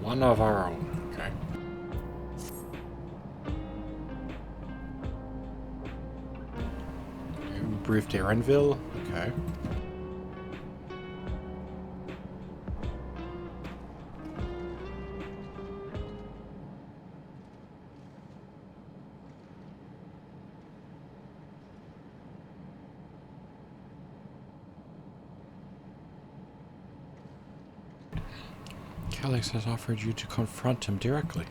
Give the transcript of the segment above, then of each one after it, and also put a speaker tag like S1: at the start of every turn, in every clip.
S1: One of our own. Okay. Brief Darenville. Okay. Calyx has offered you to confront him directly.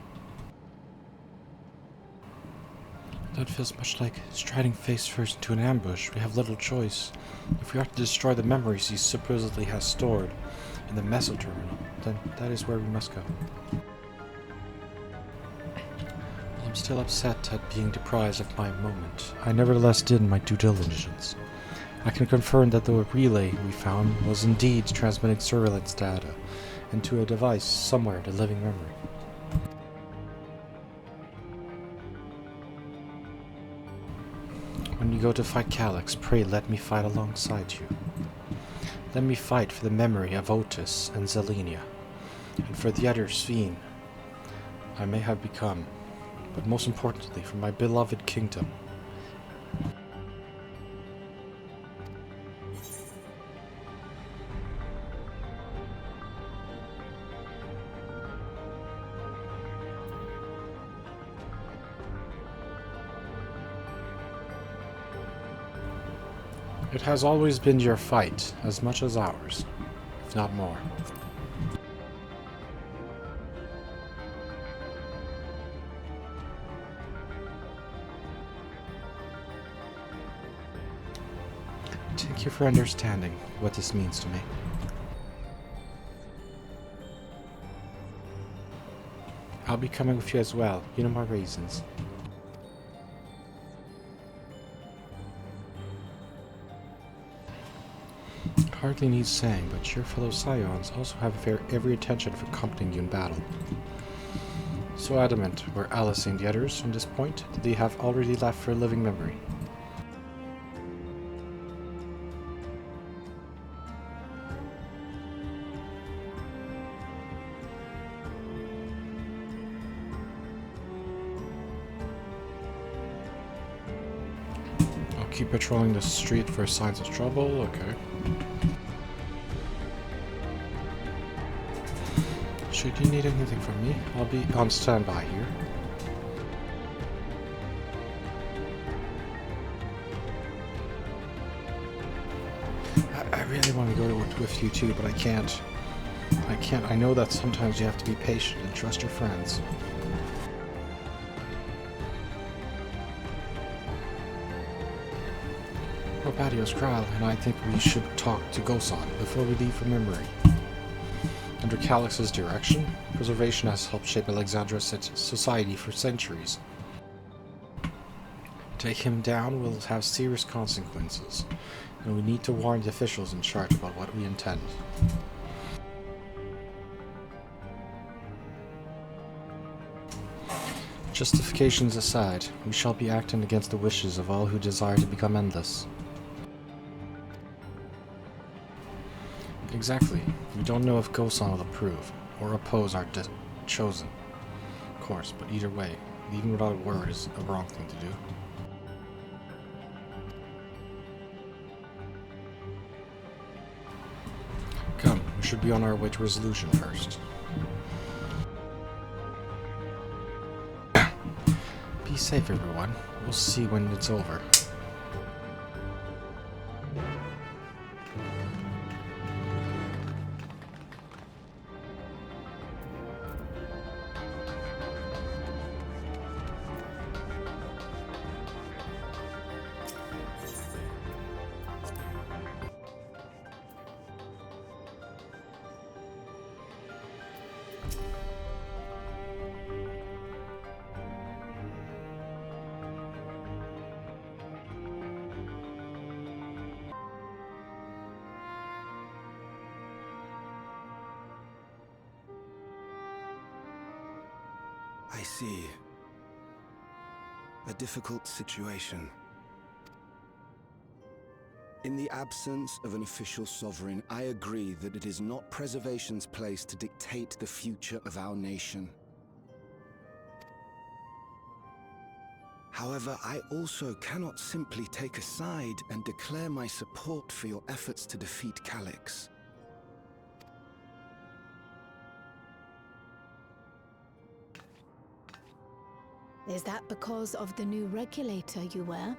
S1: That feels much like striding face first into an ambush. We have little choice. If we are to destroy the memories he supposedly has stored in the meso terminal, then that is where we must go. I'm still upset at being deprived of my moment. I nevertheless did my due diligence. I can confirm that the relay we found was indeed transmitting surveillance data into a device somewhere in the living memory. When you go to fight Calyx, pray let me fight alongside you. Let me fight for the memory of Otis and Zelenia, and for the other Sphene I may have become, but most importantly for my beloved kingdom. It has always been your fight, as much as ours, if not more. Thank you for understanding what this means to me. I'll be coming with you as well. You know my reasons. Hardly needs saying, but your fellow Scions also have every intention of accompanying you in battle. So adamant were Alice and the others from this point that they have already left for a living memory. I'll keep patrolling the street for signs of trouble, okay. Should you need anything from me, I'll be on standby here. I really want to go with you too, but I can't. I know that sometimes you have to be patient and trust your friends. Robadios Kral and I think we should talk to Gosan before we leave for memory. Under Calyx's direction, preservation has helped shape Alexandra's society for centuries. Take him down will have serious consequences, and we need to warn the officials in charge about what we intend. Justifications aside, we shall be acting against the wishes of all who desire to become endless. Exactly. We don't know if Gosan will approve or oppose our chosen course, but either way, leaving without a word is a wrong thing to do. Come, we should be on our way to resolution first. Be safe, everyone. We'll see when it's over.
S2: I see. A difficult situation. In the absence of an official sovereign, I agree that it is not preservation's place to dictate the future of our nation. However, I also cannot simply take a side and declare my support for your efforts to defeat Calyx.
S3: Is that because of the new regulator you wear?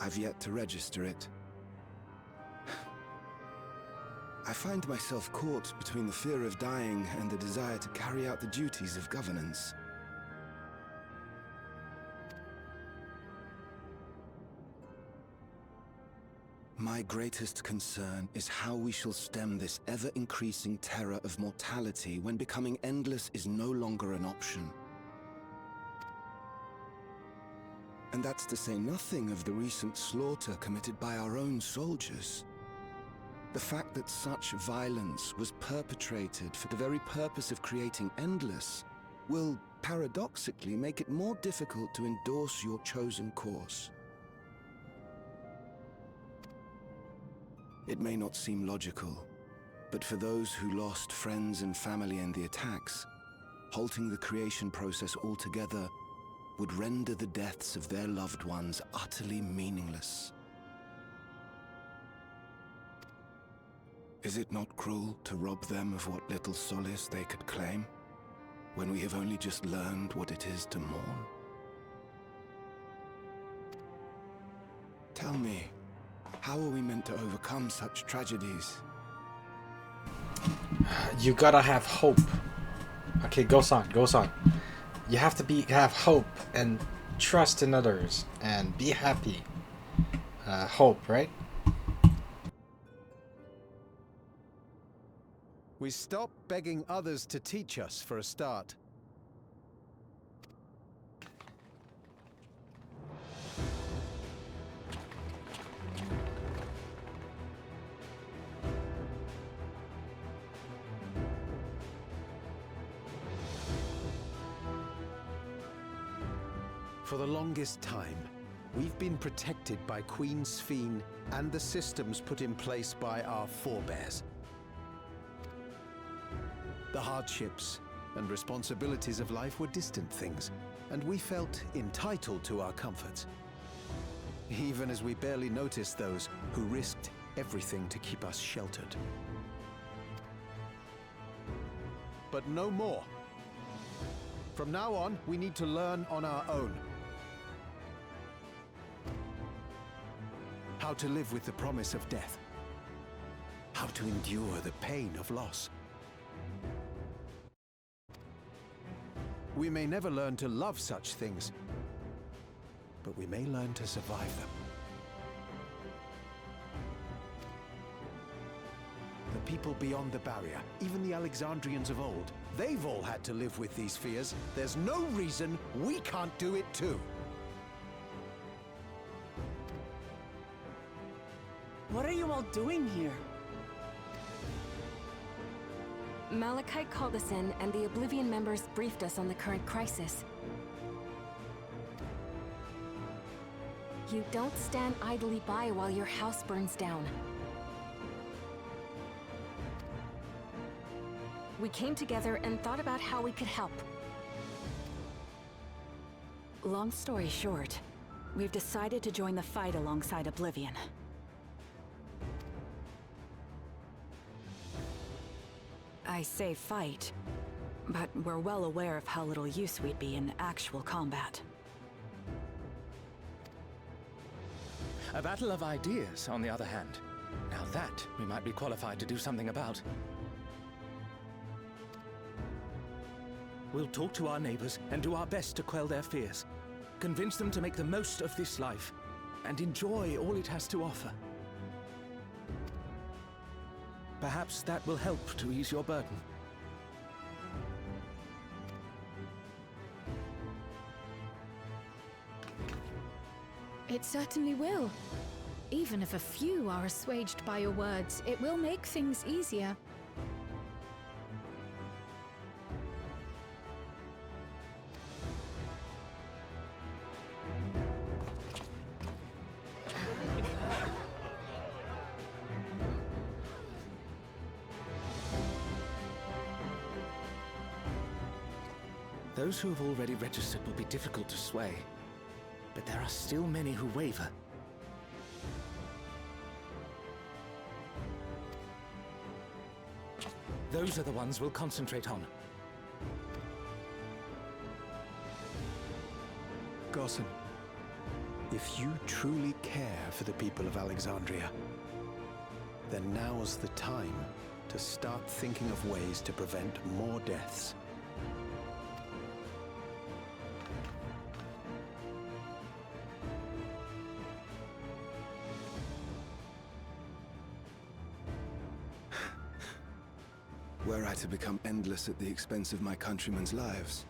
S2: I've yet to register it. I find myself caught between the fear of dying and the desire to carry out the duties of governance. My greatest concern is how we shall stem this ever-increasing terror of mortality when becoming endless is no longer an option. And that's to say nothing of the recent slaughter committed by our own soldiers. The fact that such violence was perpetrated for the very purpose of creating Endless will, paradoxically, make it more difficult to endorse your chosen course. It may not seem logical, but for those who lost friends and family in the attacks, halting the creation process altogether would render the deaths of their loved ones utterly meaningless. Is it not cruel to rob them of what little solace they could claim, when we have only just learned what it is to mourn? Tell me, how are we meant to overcome such tragedies?
S1: You gotta have hope. Okay, goes on. You have to have hope and trust in others and be happy. Hope, right?
S4: We stop begging others to teach us for a start. For the longest time, we've been protected by Queen Sphene and the systems put in place by our forebears. The hardships and responsibilities of life were distant things, and we felt entitled to our comforts, even as we barely noticed those who risked everything to keep us sheltered. But no more. From now on, we need to learn on our own. How to live with the promise of death. How to endure the pain of loss. We may never learn to love such things, but we may learn to survive them. The people beyond the barrier, even the Alexandrians of old, they've all had to live with these fears. There's no reason we can't do it too.
S5: What are you all doing here?
S6: Malachite called us in, and the Oblivion members briefed us on the current crisis. You don't stand idly by while your house burns down. We came together and thought about how we could help.
S5: Long story short, we've decided to join the fight alongside Oblivion. I say fight, but we're well aware of how little use we'd be in actual combat.
S7: A battle of ideas, on the other hand. Now that we might be qualified to do something about. We'll talk to our neighbors and do our best to quell their fears. Convince them to make the most of this life and enjoy all it has to offer. Perhaps that will help to ease your burden.
S3: It certainly will. Even if a few are assuaged by your words, it will make things easier.
S7: Those who have already registered will be difficult to sway, but there are still many who waver. Those are the ones we'll concentrate on.
S4: Gossen, if you truly care for the people of Alexandria, then now's the time to start thinking of ways to prevent more deaths.
S2: Were I to become endless at the expense of my countrymen's lives,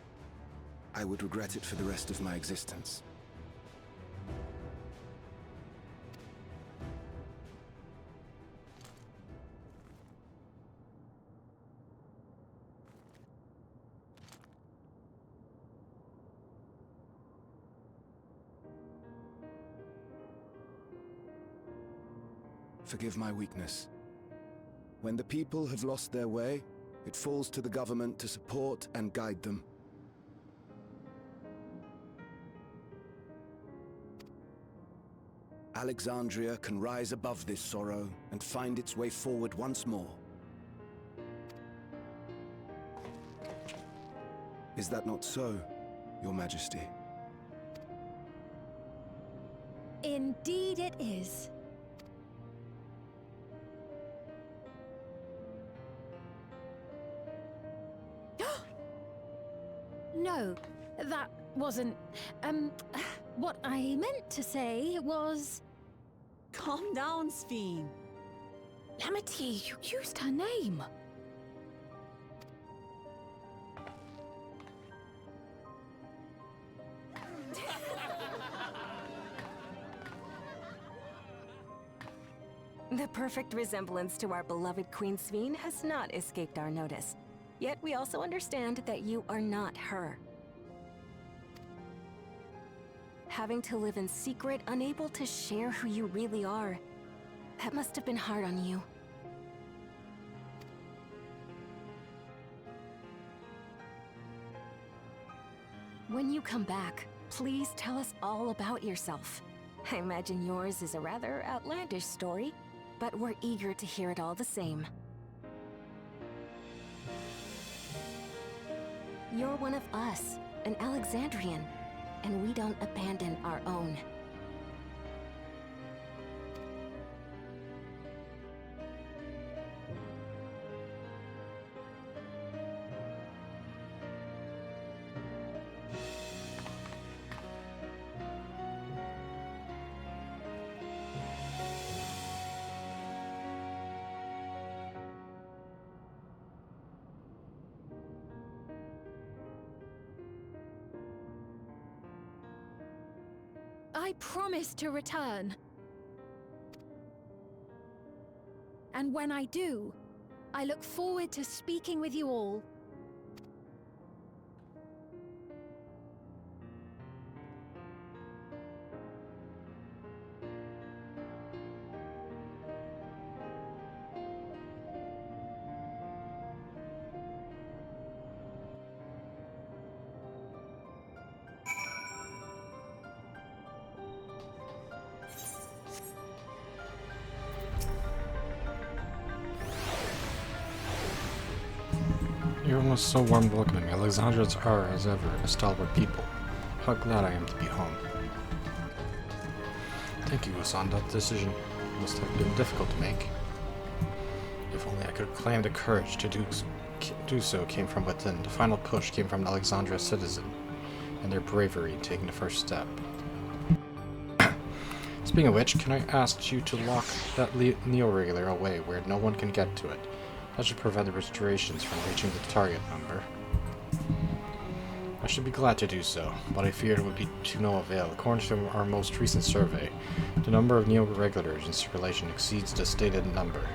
S2: I would regret it for the rest of my existence. Forgive my weakness. When the people have lost their way, it falls to the government to support and guide them. Alexandria can rise above this sorrow and find its way forward once more. Is that not so, Your Majesty?
S3: Indeed it is. No, that wasn't... what I meant to say was...
S8: Calm down, Sphene.
S3: Lamity, you used her name.
S6: The perfect resemblance to our beloved Queen Sphene has not escaped our notice. Yet we also understand that you are not her. Having to live in secret, unable to share who you really are, that must have been hard on you. When you come back, please tell us all about yourself. I imagine yours is a rather outlandish story, but we're eager to hear it all the same. You're one of us, an Alexandrian, and we don't abandon our own.
S3: I promise to return. And when I do, I look forward to speaking with you all.
S1: Everyone was so warm and welcoming. Alexandrians are, as ever, a stalwart people. How glad I am to be home. Thank you, Usan. That decision must have been difficult to make. If only I could claim the courage to do so came from within. The final push came from an Alexandria citizen, and their bravery in taking the first step. Speaking of which, can I ask you to lock that neo-regular away where no one can get to it? That should prevent the restorations from reaching the target number. I should be glad to do so, but I feared it would be to no avail. According to our most recent survey, the number of neo-regulars in circulation exceeds the stated number.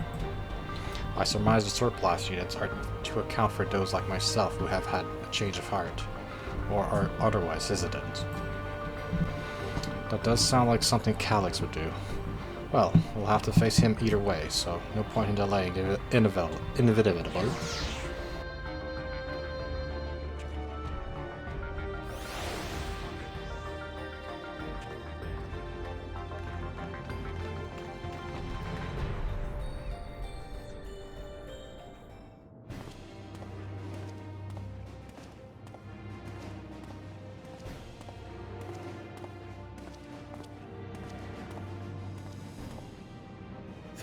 S1: I surmise the surplus units are to account for those like myself who have had a change of heart, or are otherwise hesitant. That does sound like something Calyx would do. Well, we'll have to face him either way, so no point in delaying the inevitable.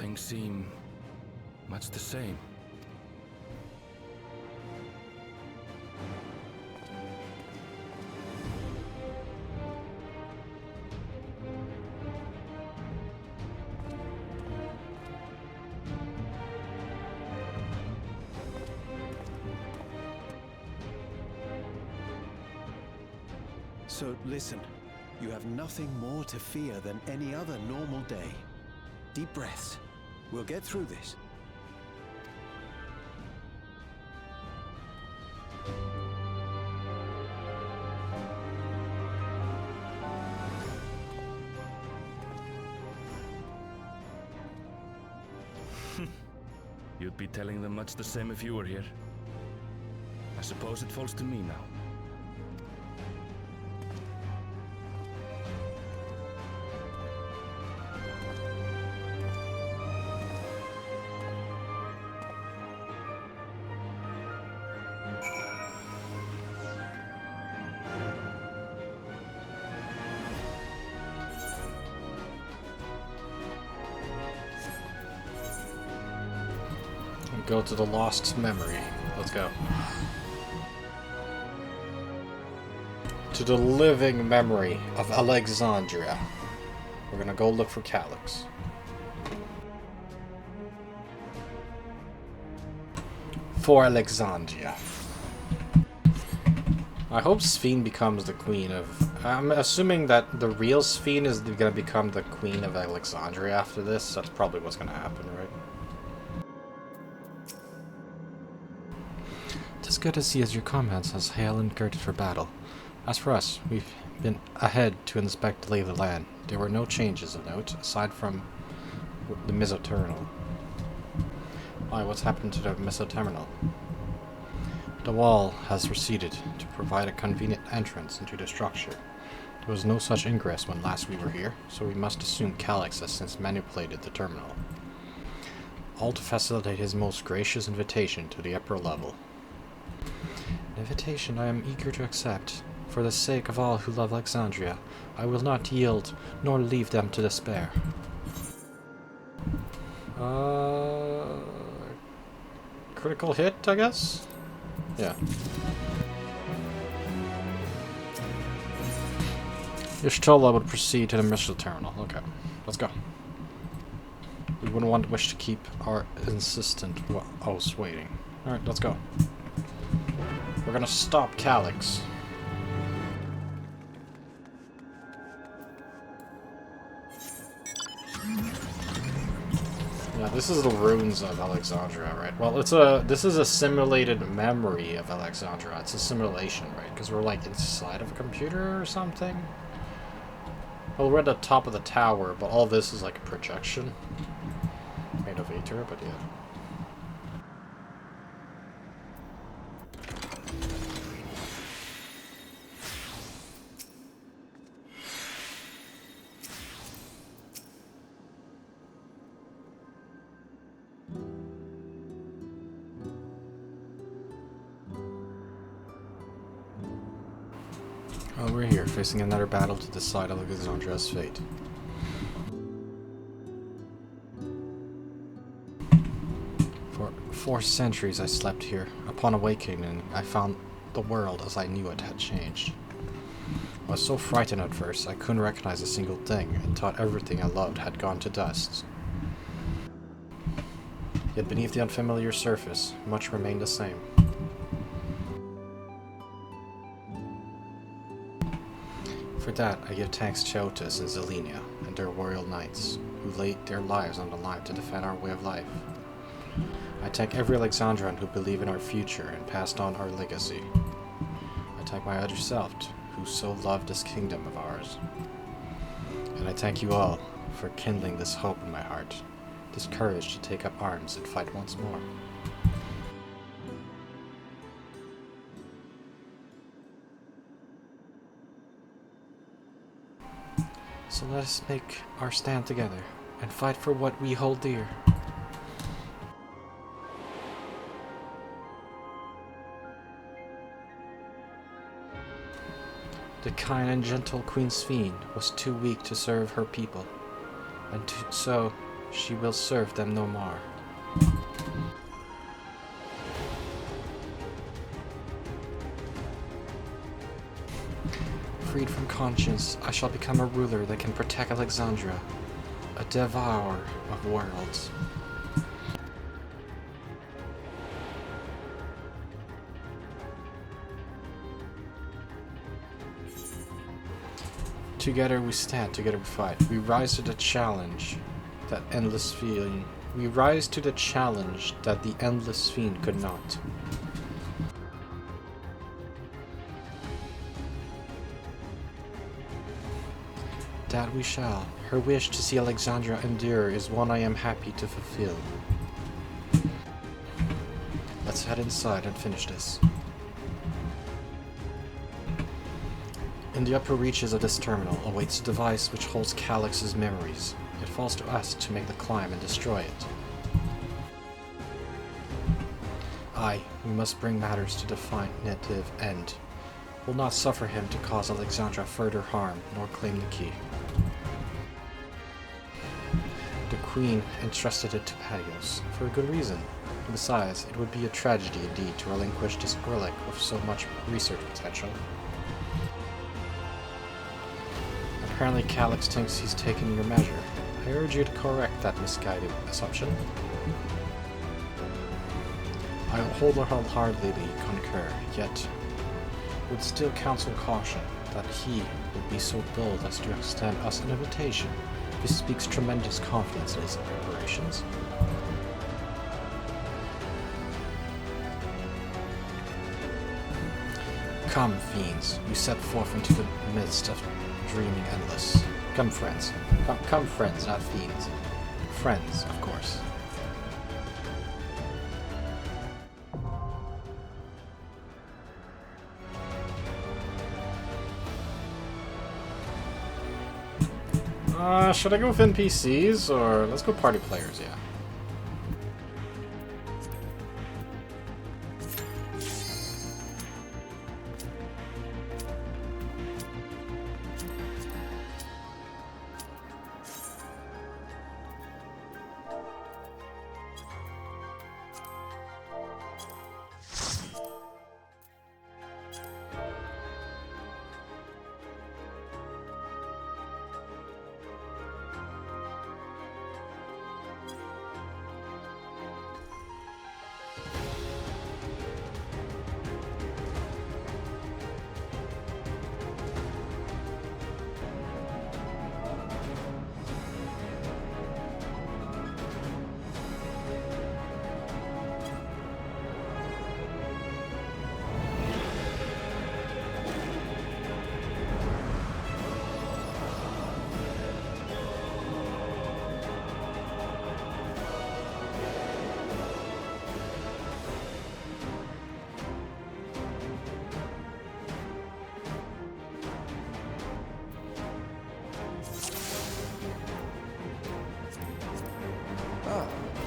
S7: things seem much the same.
S4: So listen, you have nothing more to fear than any other normal day. Deep breaths. We'll get through this.
S7: You'd be telling them much the same if you were here. I suppose it falls to me now.
S1: Go to the lost memory. Let's go. To the living memory of Alexandria. We're gonna go look for Calyx. For Alexandria. I hope Sphene becomes the queen of... I'm assuming that the real Sphene is gonna become the queen of Alexandria after this. That's probably what's gonna happen, right? It's good to see as your comments as hail and girded for battle. As for us, we've been ahead to inspect the lay of the land. There were no changes of note, aside from the Mesoterminal. Why, what's happened to the Mesoterminal? The wall has receded to provide a convenient entrance into the structure. There was no such ingress when last we were here, so we must assume Calyx has since manipulated the terminal. All to facilitate his most gracious invitation to the upper level. An invitation I am eager to accept. For the sake of all who love Alexandria, I will not yield, nor leave them to despair. Critical hit, I guess? Yeah. Y'shtola would proceed to the missile terminal. Okay, let's go. We wouldn't want to wish to keep our insistent host waiting. Alright, let's go. We're gonna stop Calyx. Yeah, this is the ruins of Alexandria, right? Well, this is a simulated memory of Alexandria. It's a simulation, right? Because we're like inside of a computer or something. Well, we're at the top of the tower, but all this is like a projection made of Aether, but yeah. Oh, we're here, facing another battle to decide Alexandria's fate. For 4 centuries I slept here. Upon awakening, I found the world as I knew it had changed. I was so frightened at first, I couldn't recognize a single thing, and thought everything I loved had gone to dust. Yet beneath the unfamiliar surface, much remained the same. For that, I give thanks to Otis and Zelenia and their royal knights, who laid their lives on the line to defend our way of life. I thank every Alexandrian who believed in our future and passed on our legacy. I thank my other self, who so loved this kingdom of ours. And I thank you all for kindling this hope in my heart, this courage to take up arms and fight once more. So let us make our stand together and fight for what we hold dear. The kind and gentle Queen Sphene was too weak to serve her people, and so she will serve them no more. Freed from conscience, I shall become a ruler that can protect Alexandria, a devourer of worlds. Together we stand, together we fight. We rise to the challenge that endless fiend. We rise to the challenge that the endless fiend could not. That we shall. Her wish to see Alexandria endure is one I am happy to fulfill. Let's head inside and finish this. In the upper reaches of this terminal awaits a device which holds Calyx's memories. It falls to us to make the climb and destroy it. Aye, we must bring matters to definitive end. We'll not suffer him to cause Alexandria further harm, nor claim the key. The Queen entrusted it to Patios, for a good reason. Besides, it would be a tragedy indeed to relinquish this relic with so much research potential. Apparently Calyx thinks he's taken your measure. I urge you to correct that misguided assumption. I wholeheartedly concur, yet would still counsel caution that he would be so bold as to extend us an invitation if he speaks tremendous confidence in his preparations. Come, fiends, you set forth into the midst of dreaming endless. Come, friends. Come, friends, not fiends. Friends, of course. Should I go with NPCs, or let's go party players, yeah.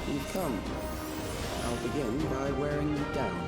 S9: You've come. I'll begin by wearing you down.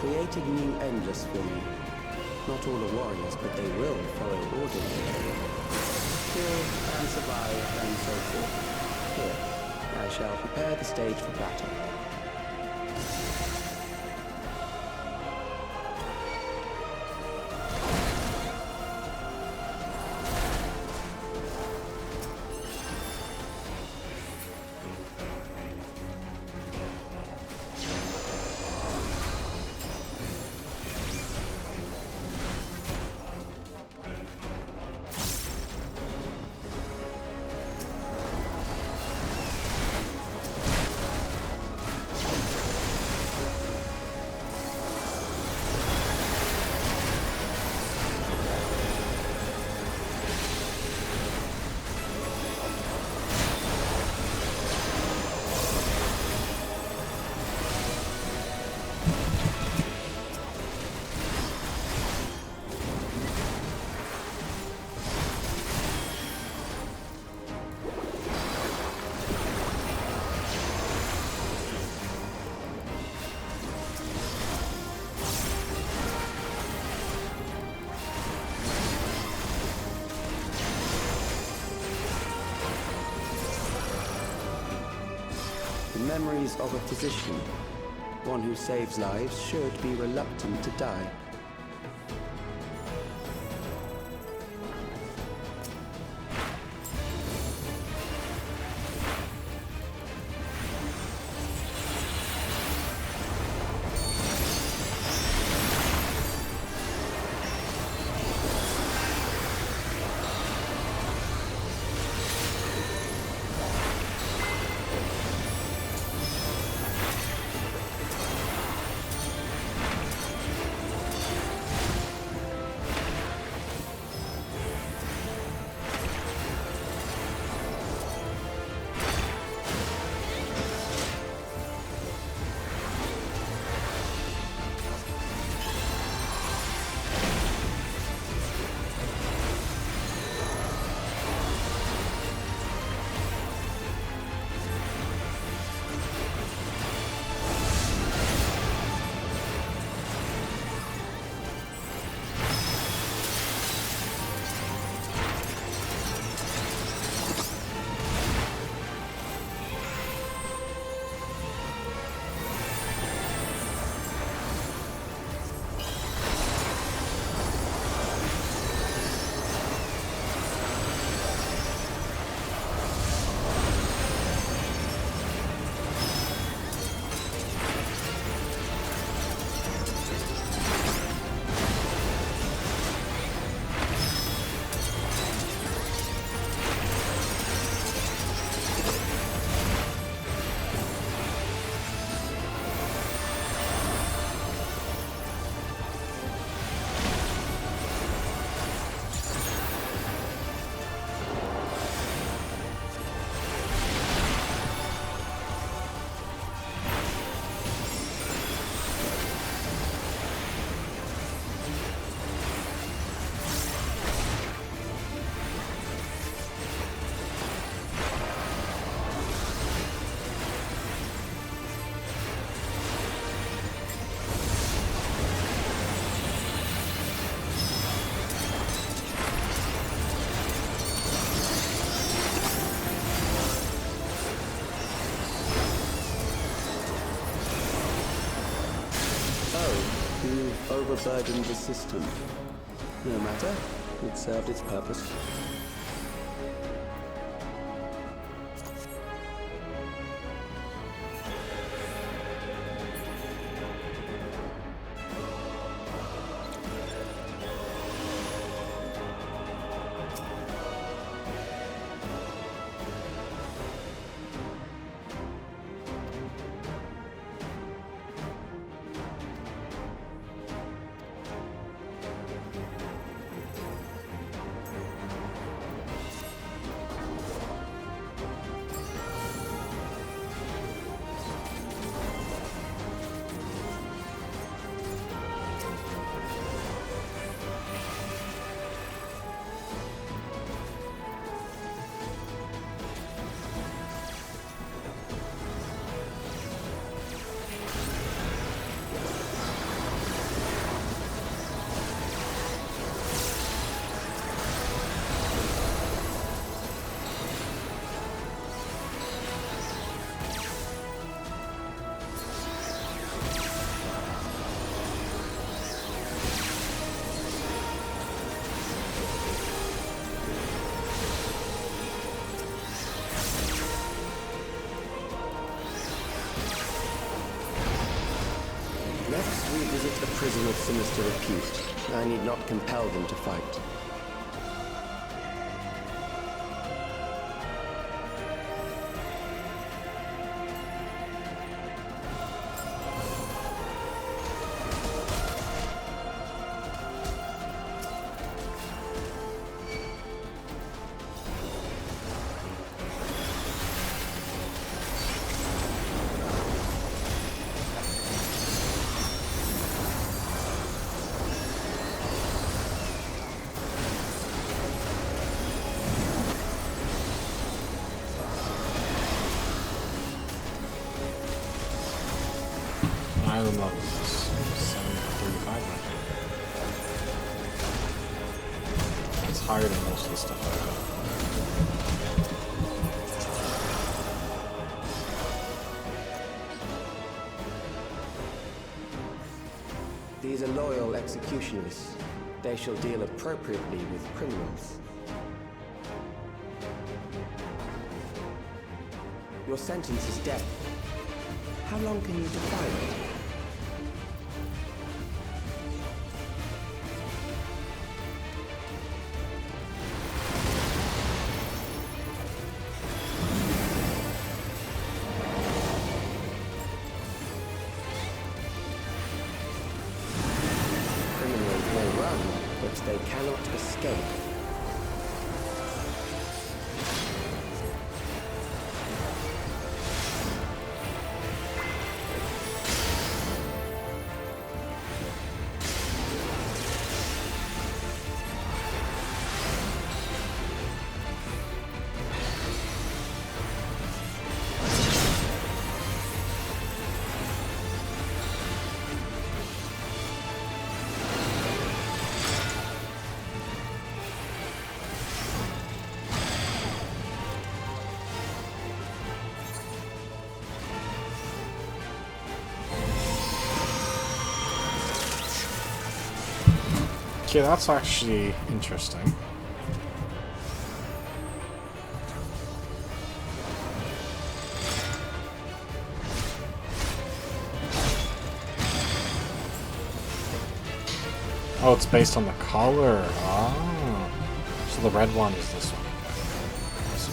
S9: Created new Endless for you. Not all are warriors, but they will follow orders. Kill and survive and so forth. Here, I shall prepare the stage for battle. memories of a physician. One who saves lives should be reluctant to die. Overburdened the system. No matter, it served its purpose. Next, we visit a prison of sinister repute. I need not compel them to fight.
S1: Iron level is 735 right now. It's higher than most of the stuff I got.
S9: These are loyal executioners. They shall deal appropriately with criminals. Your sentence is death. How long can you defy it? Criminals may run, but they cannot escape.
S1: Okay, that's actually interesting. Oh, it's based on the color. Ah. So the red one is this one. I see.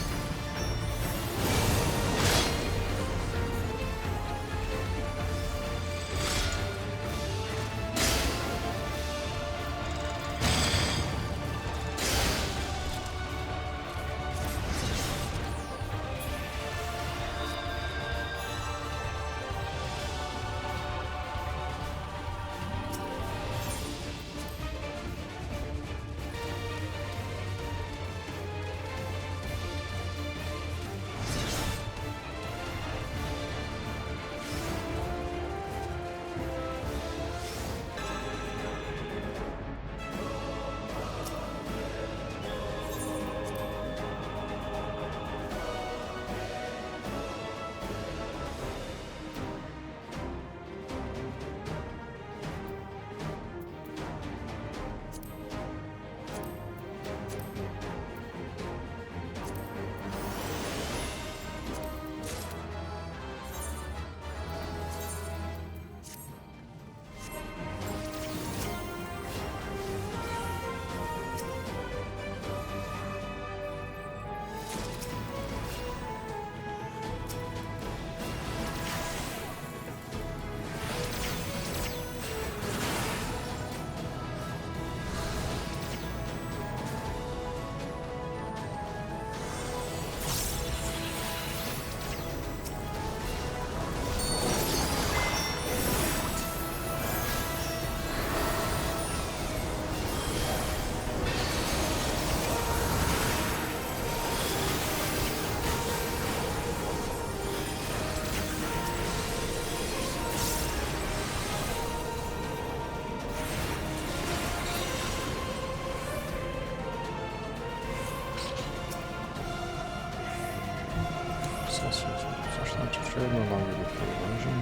S1: No longer good for erosion.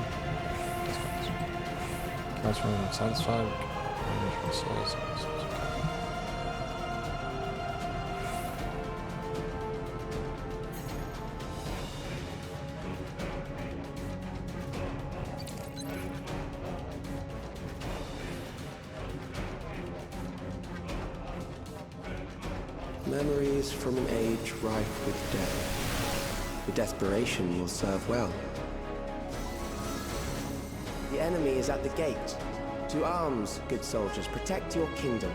S1: Guys running unsatisfied.
S9: Memories from an age rife with death. The desperation will serve well. The enemy is at the gate. To arms, good soldiers, protect your kingdom.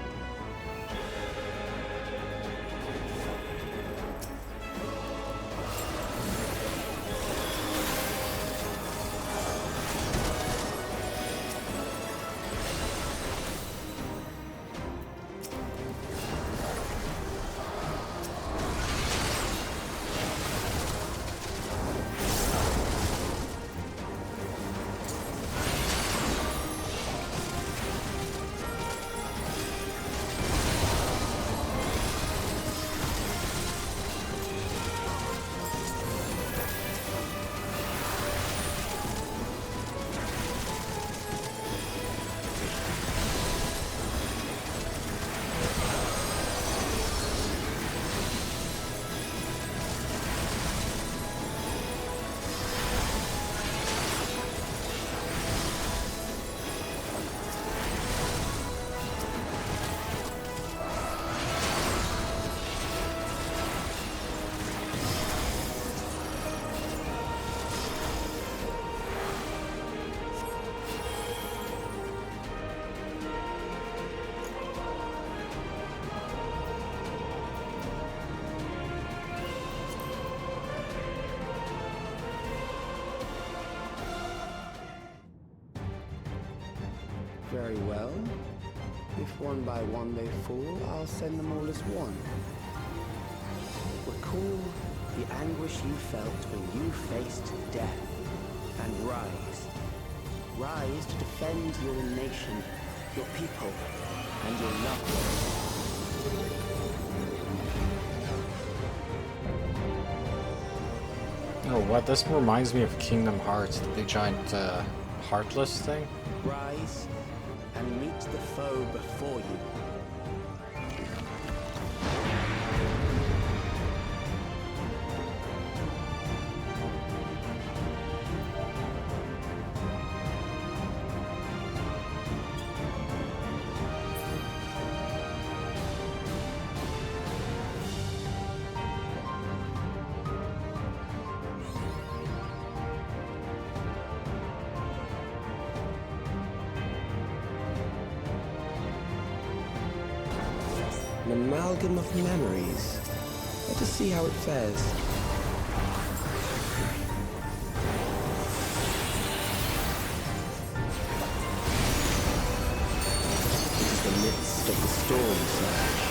S9: well. If one by one they fall, I'll send them all as one. Recall the anguish you felt when you faced death, and rise. Rise to defend your nation, your people, and your loved ones.
S1: Oh, what? This reminds me of Kingdom Hearts, the big giant Heartless thing.
S9: Rise and meet the foe before you. An amalgam of memories. Let us see how it fares. It is the midst of the storm surge.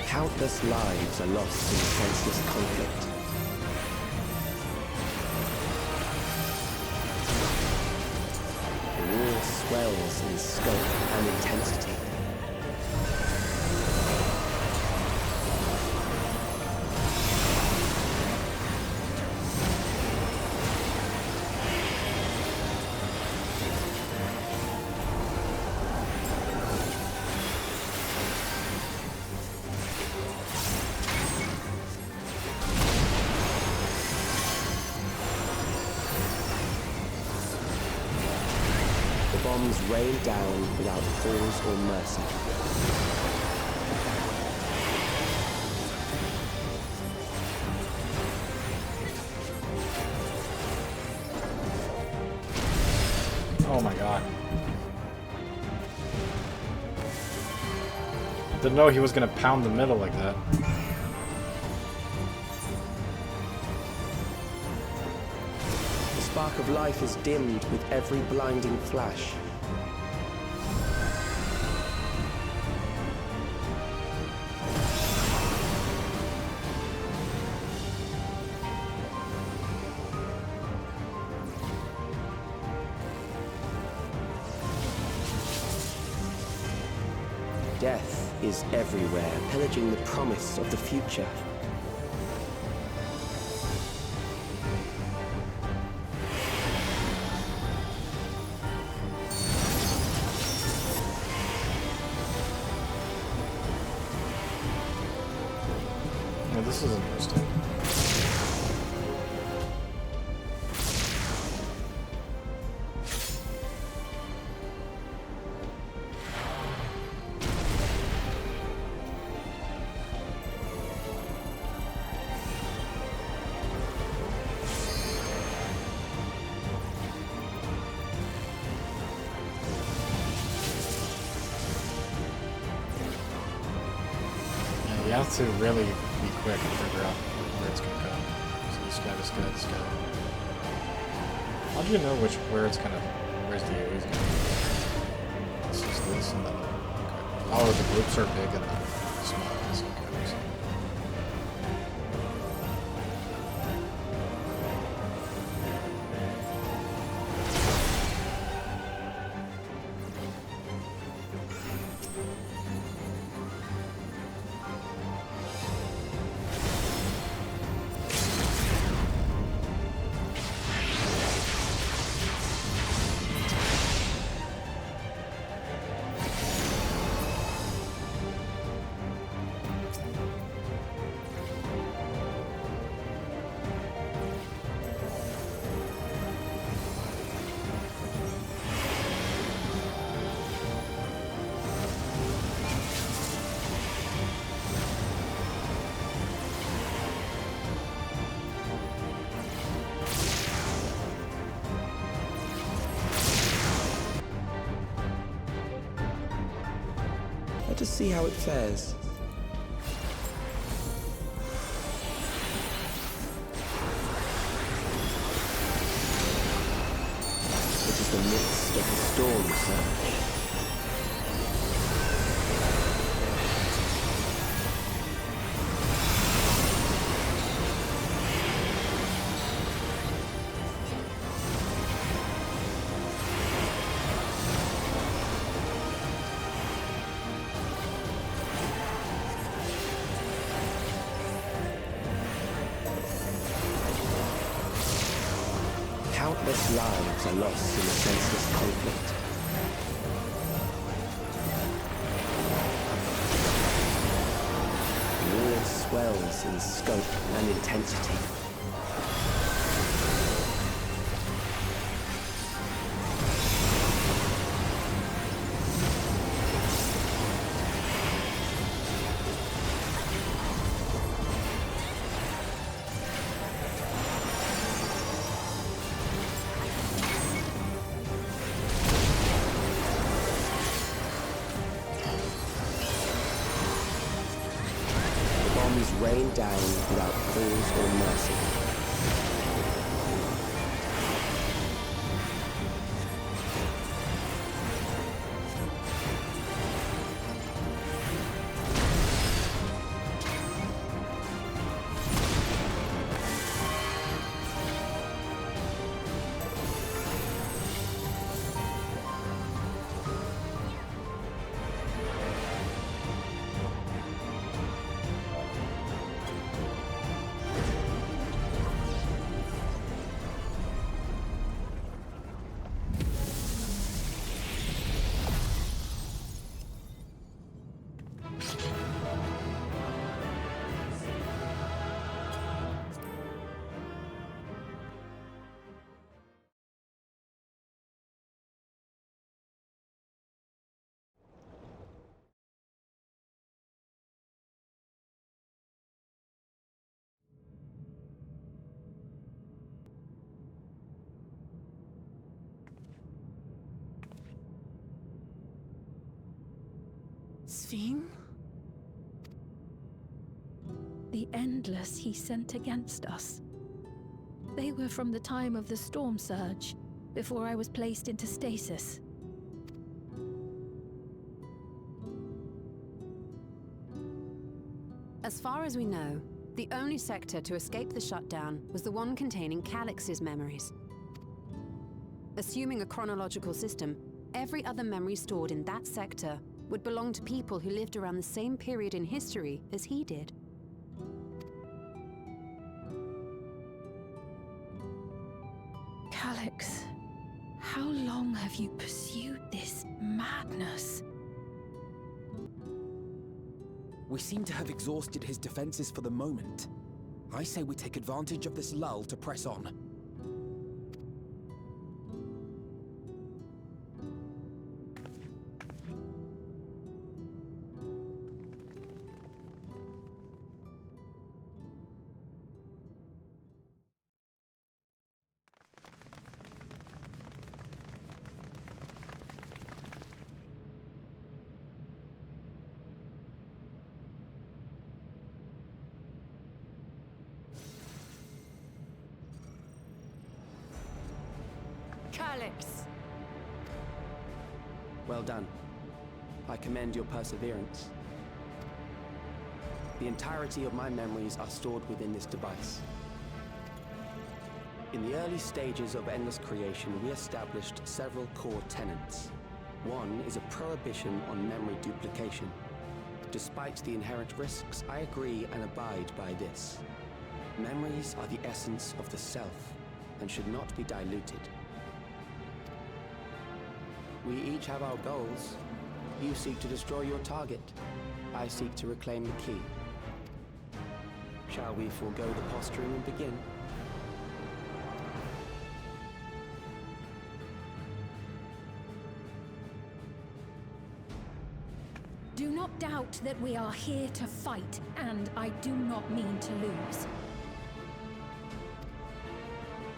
S9: Countless lives are lost in senseless conflict. The war swells in scope and intensity. Bombs rain down without pause or mercy.
S1: Oh my god. Didn't know he was gonna pound the middle like that.
S9: The spark of life is dimmed with every blinding flash. Death is everywhere, pillaging the promise of the future.
S1: Yeah, this is interesting. You have to really be quick and figure out where it's gonna go. So this guy, this guy, this guy. How do you know where it's gonna, where's the area's gonna be? It's just this and then, okay. Oh, the groups are big and then small. That's okay.
S9: see how it fares. It is the midst of the storm surge. Countless lives are lost in the senseless conflict. The war swells in scope and intensity. Rain down without pause or mercy.
S3: XIV? The Endless he sent against us. They were from the time of the storm surge, before I was placed into stasis.
S10: As far as we know, the only sector to escape the shutdown was the one containing Calyx's memories. Assuming a chronological system, every other memory stored in that sector would belong to people who lived around the same period in history as he did.
S3: Calyx, how long have you pursued this madness?
S7: We seem to have exhausted his defenses for the moment. I say we take advantage of this lull to press on.
S10: Calyx!
S9: Well done. I commend your perseverance. The entirety of my memories are stored within this device. In the early stages of Endless creation, we established several core tenets. One is a prohibition on memory duplication. Despite the inherent risks, I agree and abide by this. Memories are the essence of the self, and should not be diluted. We each have our goals. You seek to destroy your target. I seek to reclaim the key. Shall we forego the posturing and begin?
S3: Do not doubt that we are here to fight, and I do not mean to lose.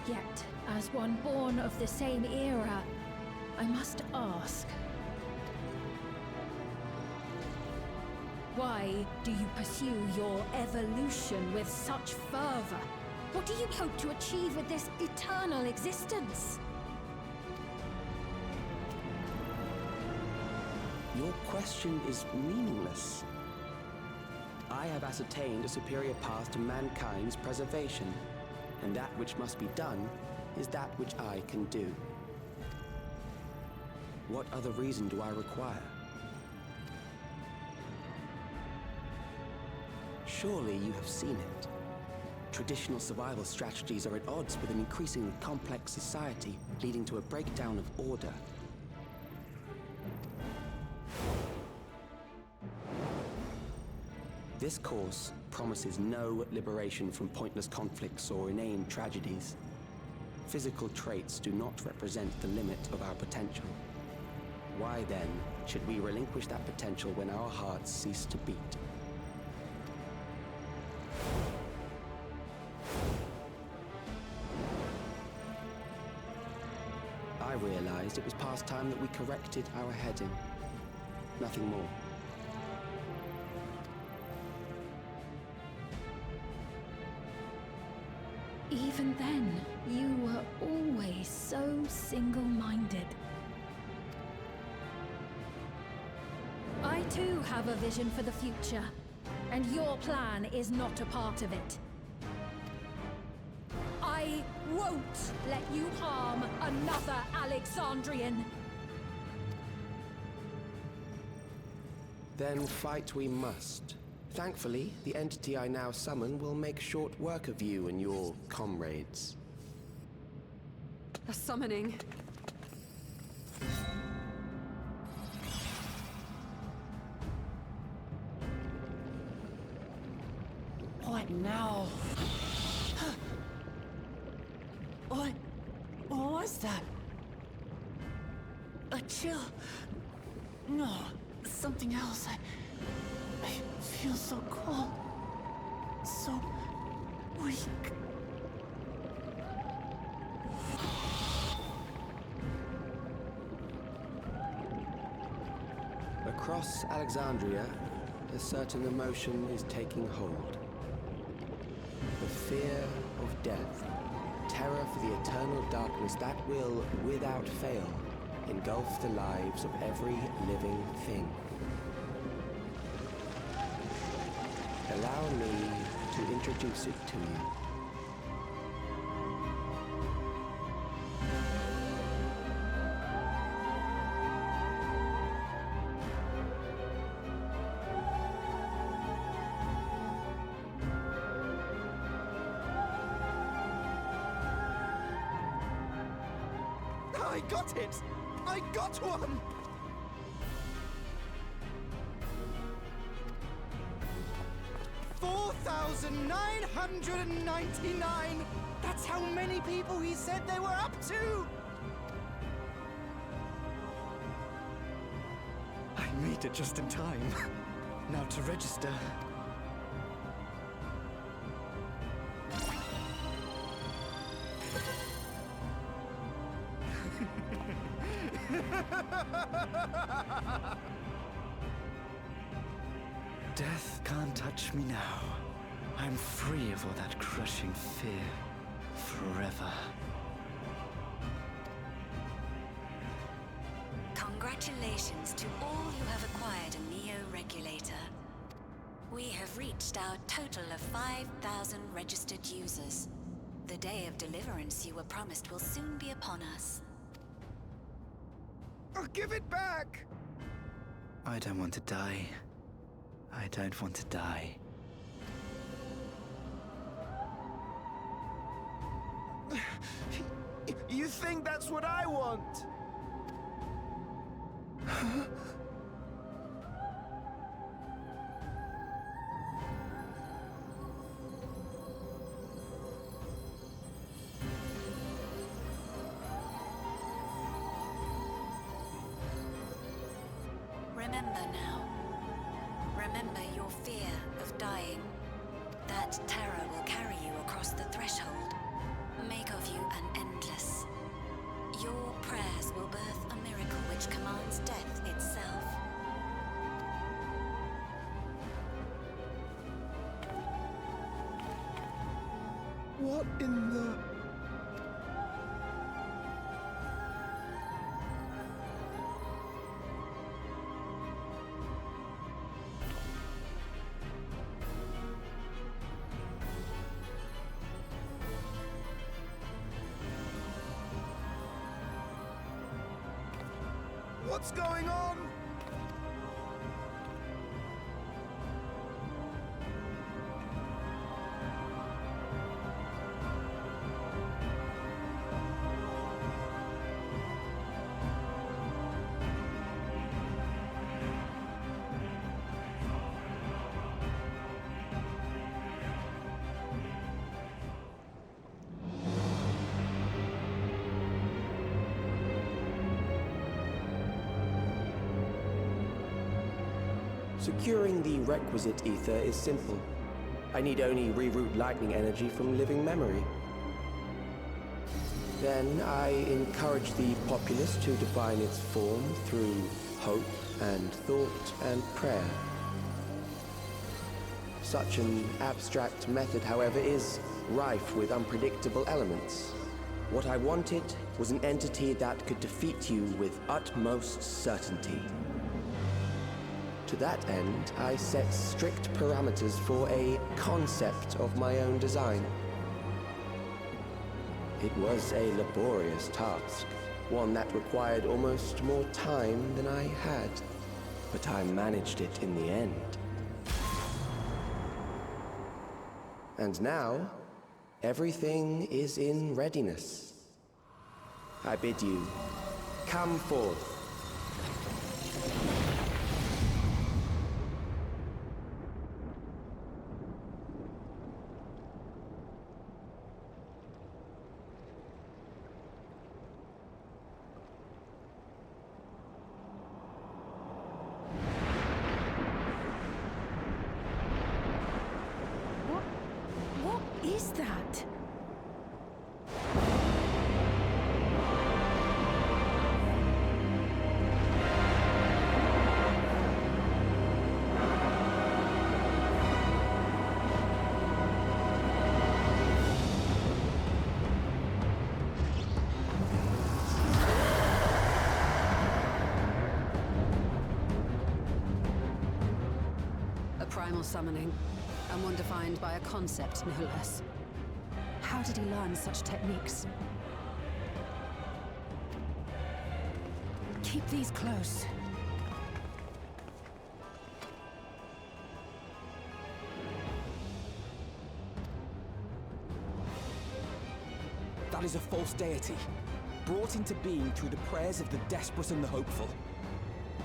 S3: Yet, as one born of the same era, I must ask. Why do you pursue your evolution with such fervor? What do you hope to achieve with this eternal existence?
S9: Your question is meaningless. I have ascertained a superior path to mankind's preservation, and that which must be done is that which I can do. What other reason do I require? Surely you have seen it. Traditional survival strategies are at odds with an increasingly complex society, leading to a breakdown of order. This course promises no liberation from pointless conflicts or inane tragedies. Physical traits do not represent the limit of our potential. Why then should we relinquish that potential when our hearts cease to beat? I realized it was past time that we corrected our heading. Nothing more.
S3: Even then, you were always so single-minded. I too have a vision for the future, and your plan is not a part of it. I won't let you harm another Alexandrian!
S9: Then fight we must. Thankfully, the entity I now summon will make short work of you and your comrades.
S10: A summoning.
S8: What now? What was that? A chill? No, something else. I feel so cold, so weak.
S9: Across Alexandria, a certain emotion is taking hold. The fear of death, terror for the eternal darkness that will, without fail, engulf the lives of every living thing. Allow me to introduce it to you.
S2: I got it! I got one! $4,999! That's how many people he said they were up to! I made it just in time. Now to register. Death can't touch me now. I'm free of all that crushing fear. Forever.
S11: Congratulations to all who have acquired a Neo-Regulator. We have reached our total of 5,000 registered users. The day of deliverance you were promised will soon be upon us.
S2: Oh, give it back! I don't want to die. I don't want to die. You think that's what I want?
S11: Remember now. Remember your fear of dying. That terror will carry you across the threshold. Make of you an endless. Your prayers will birth a miracle which commands death itself.
S2: What in the... What's going on?
S9: Securing the requisite ether is simple. I need only reroute lightning energy from living memory. Then I encourage the populace to define its form through hope and thought and prayer. Such an abstract method, however, is rife with unpredictable elements. What I wanted was an entity that could defeat you with utmost certainty. To that end, I set strict parameters for a concept of my own design. It was a laborious task, one that required almost more time than I had, but I managed it in the end. And now, everything is in readiness. I bid you, come forth.
S3: What is that?
S10: A primal summoning, and one defined by a concept, no less. How did he learn such techniques? Keep these close.
S7: That is a false deity, brought into being through the prayers of the desperate and the hopeful.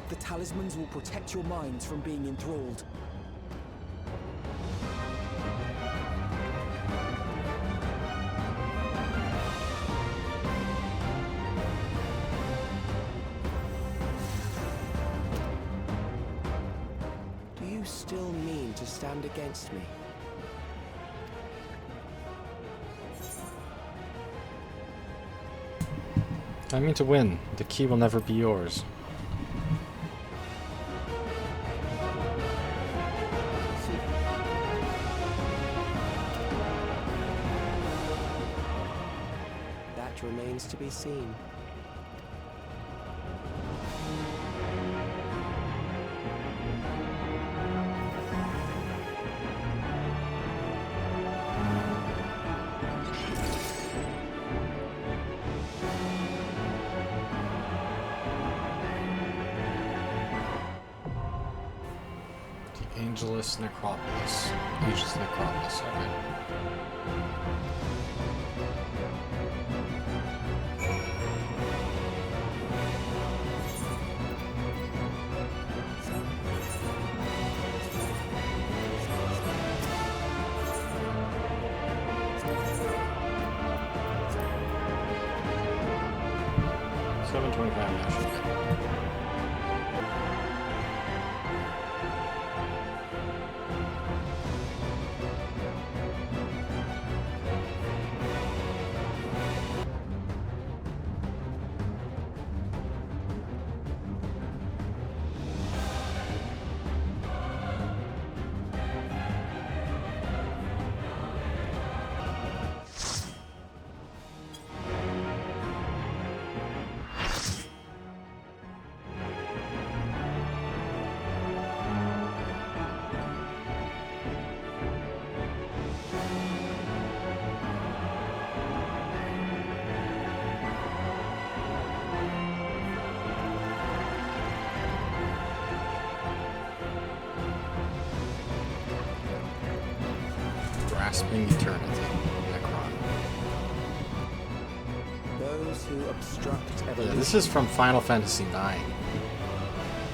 S7: The talismans will protect your minds from being enthralled.
S9: Do you still mean to stand against me?
S1: I mean to win. The key will never be yours.
S9: That remains to be seen.
S1: Ageless Necropolis. Aegis Necropolis, okay. $725 now. in eternity, Necron.
S9: Those who obstruct evolution.
S1: Yeah, this is from Final Fantasy IX.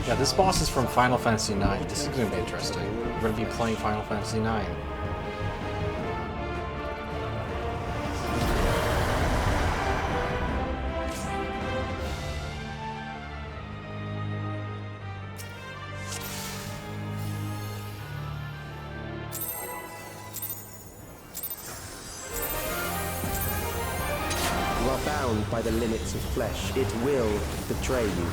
S1: Yeah, this boss is from Final Fantasy IX. This is going to be interesting. We're going to be playing Final Fantasy IX.
S9: You are bound by the limits of flesh. It will betray you.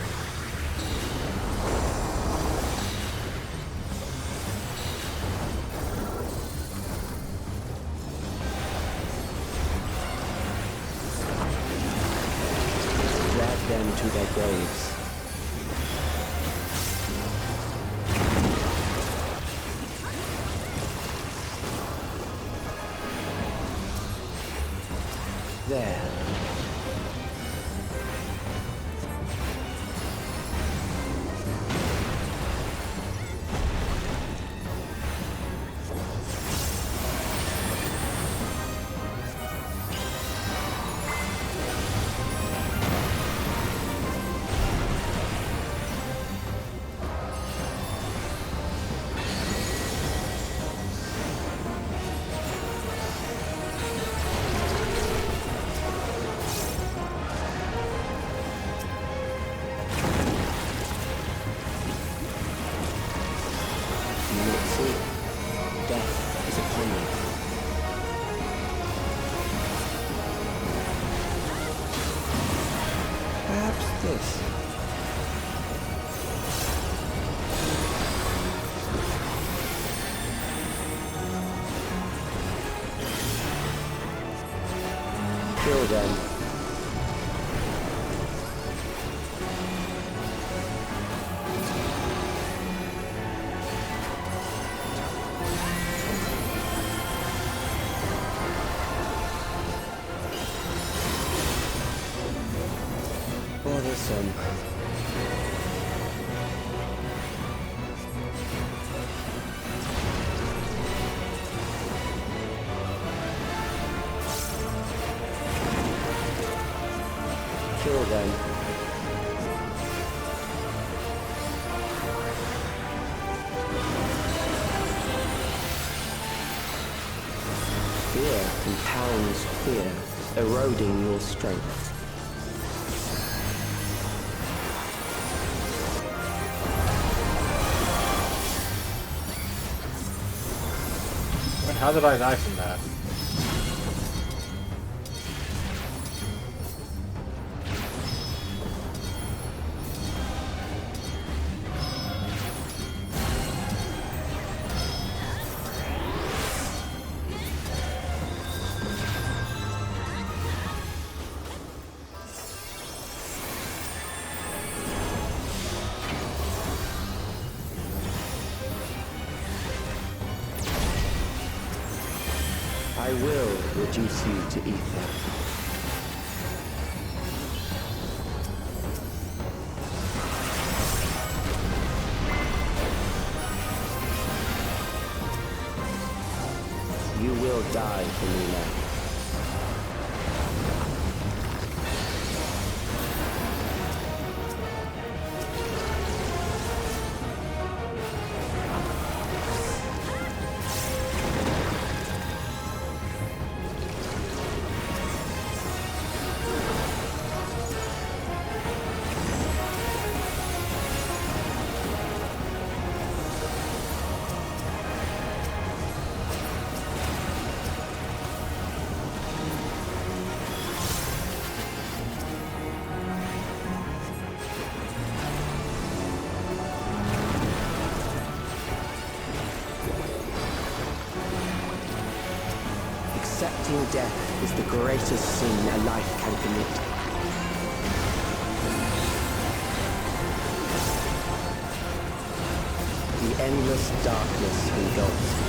S9: Drag them to their graves. There. Death is upon you. Perhaps this. Kill them. Bothersome. Kill them. Fear compounds fear, eroding your strength.
S1: How did I die from that?
S9: I will reduce you to ether. You will die for me now. Accepting death is the greatest sin a life can commit. The endless darkness engulfs you.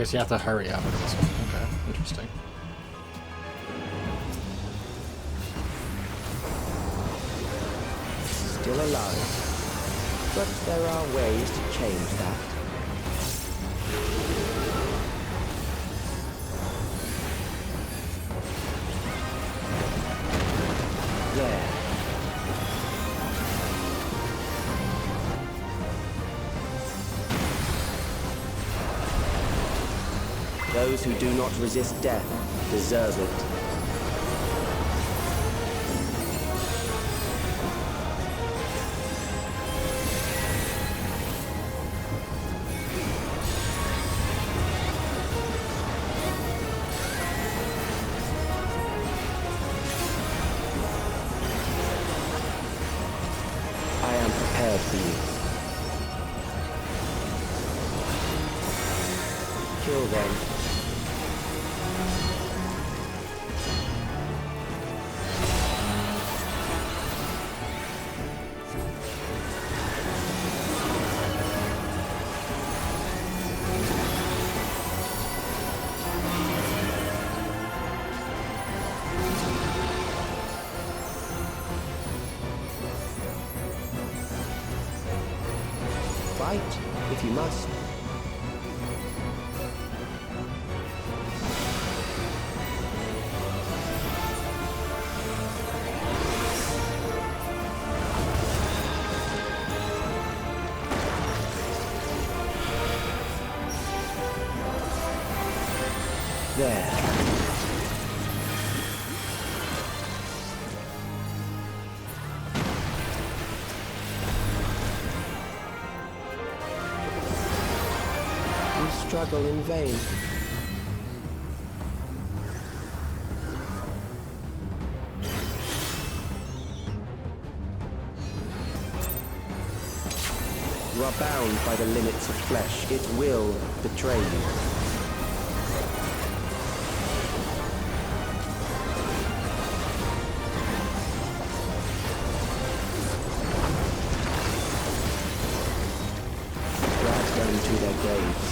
S1: guess you have to hurry up with this one. Okay, interesting.
S9: Still alive. But there are ways to change that. There. Those who do not resist death deserve it. I am prepared for you. Kill them. Fight, if you must. There. Struggle in vain. You are bound by the limits of flesh. It will betray you. Drag them to their graves.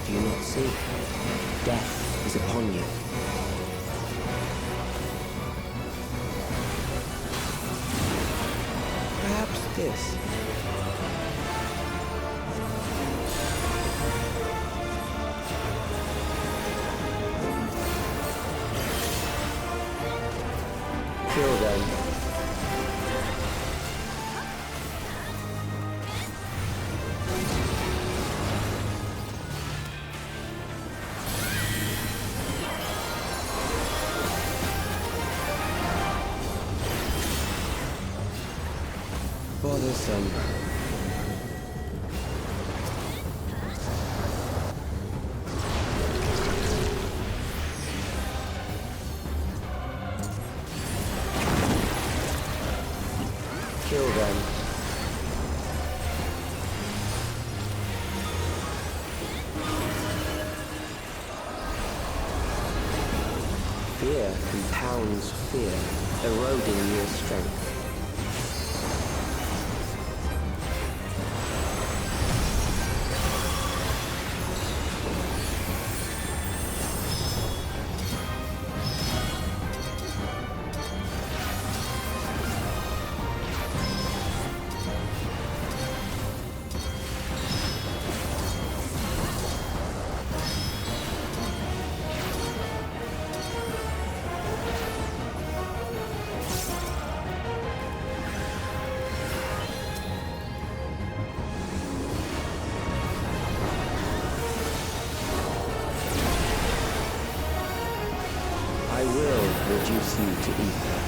S9: Do you not see? Death is upon you. Perhaps this. Kill them. Bothersome. Kill them. Fear compounds fear, eroding your strength. reduce you to ether.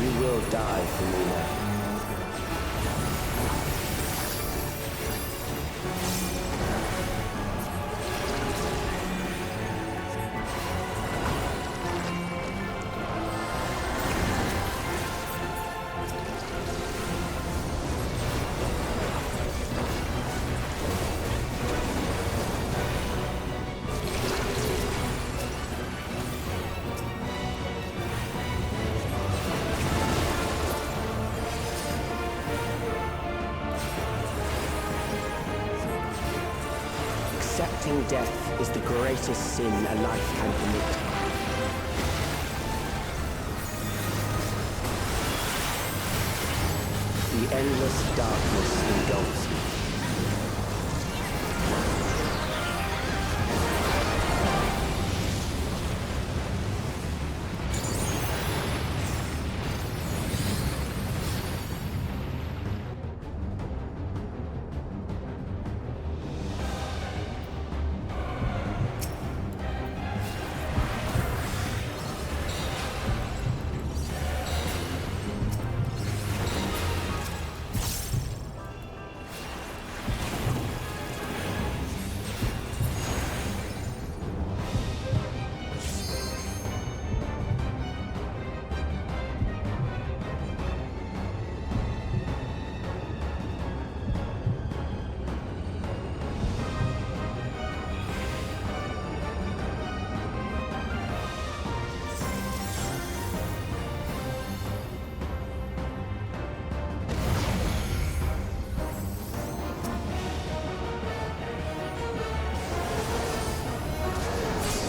S9: You will die for me now. Accepting death is the greatest sin a life can commit. The endless darkness engulfs you.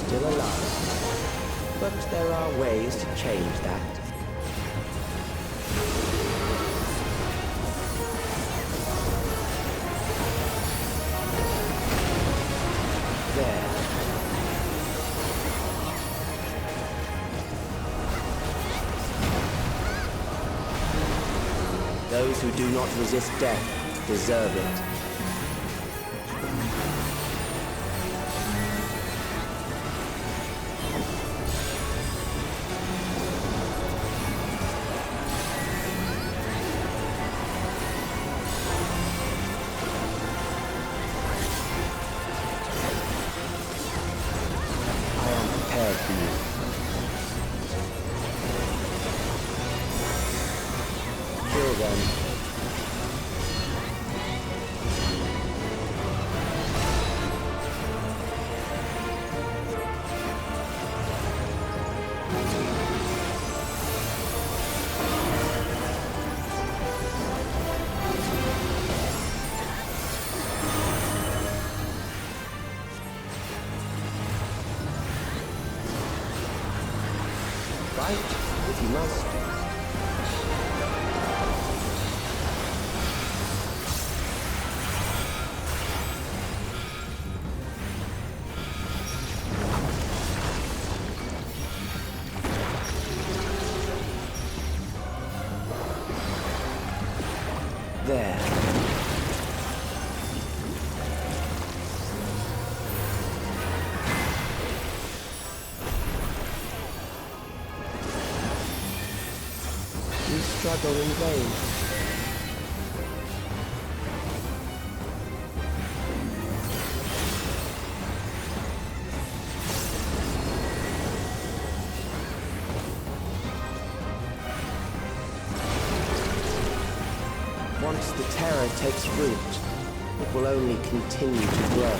S9: Still alive, but there are ways to change that. There. Those who do not resist death deserve it. Kill them. Fight if you must. There. You struggle in vain. Once the terror takes root, it will only continue to grow.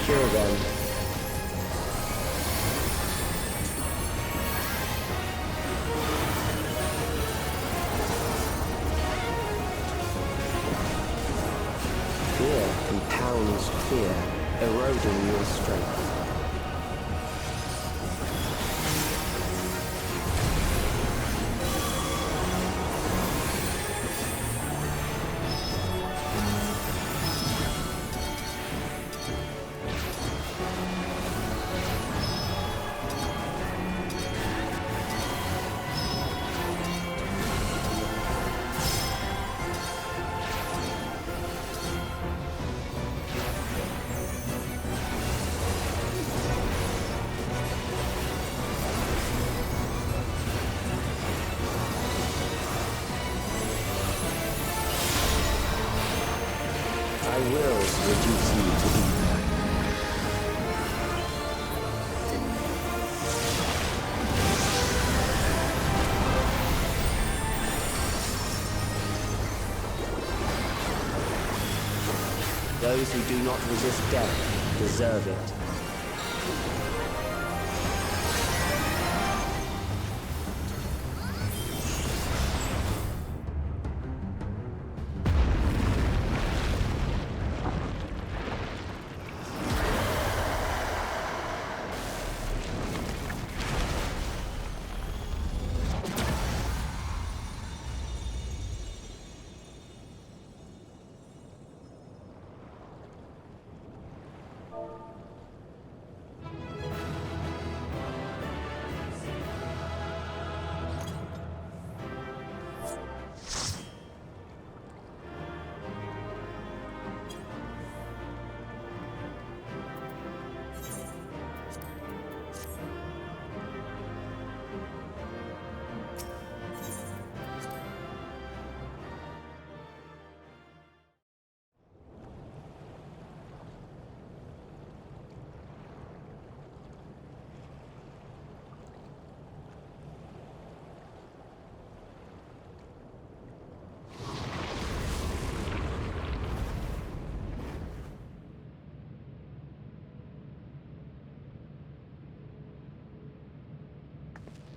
S9: Kill them. Fear compounds fear, eroding your strength. I will reduce you to ether. Those who do not resist death deserve it.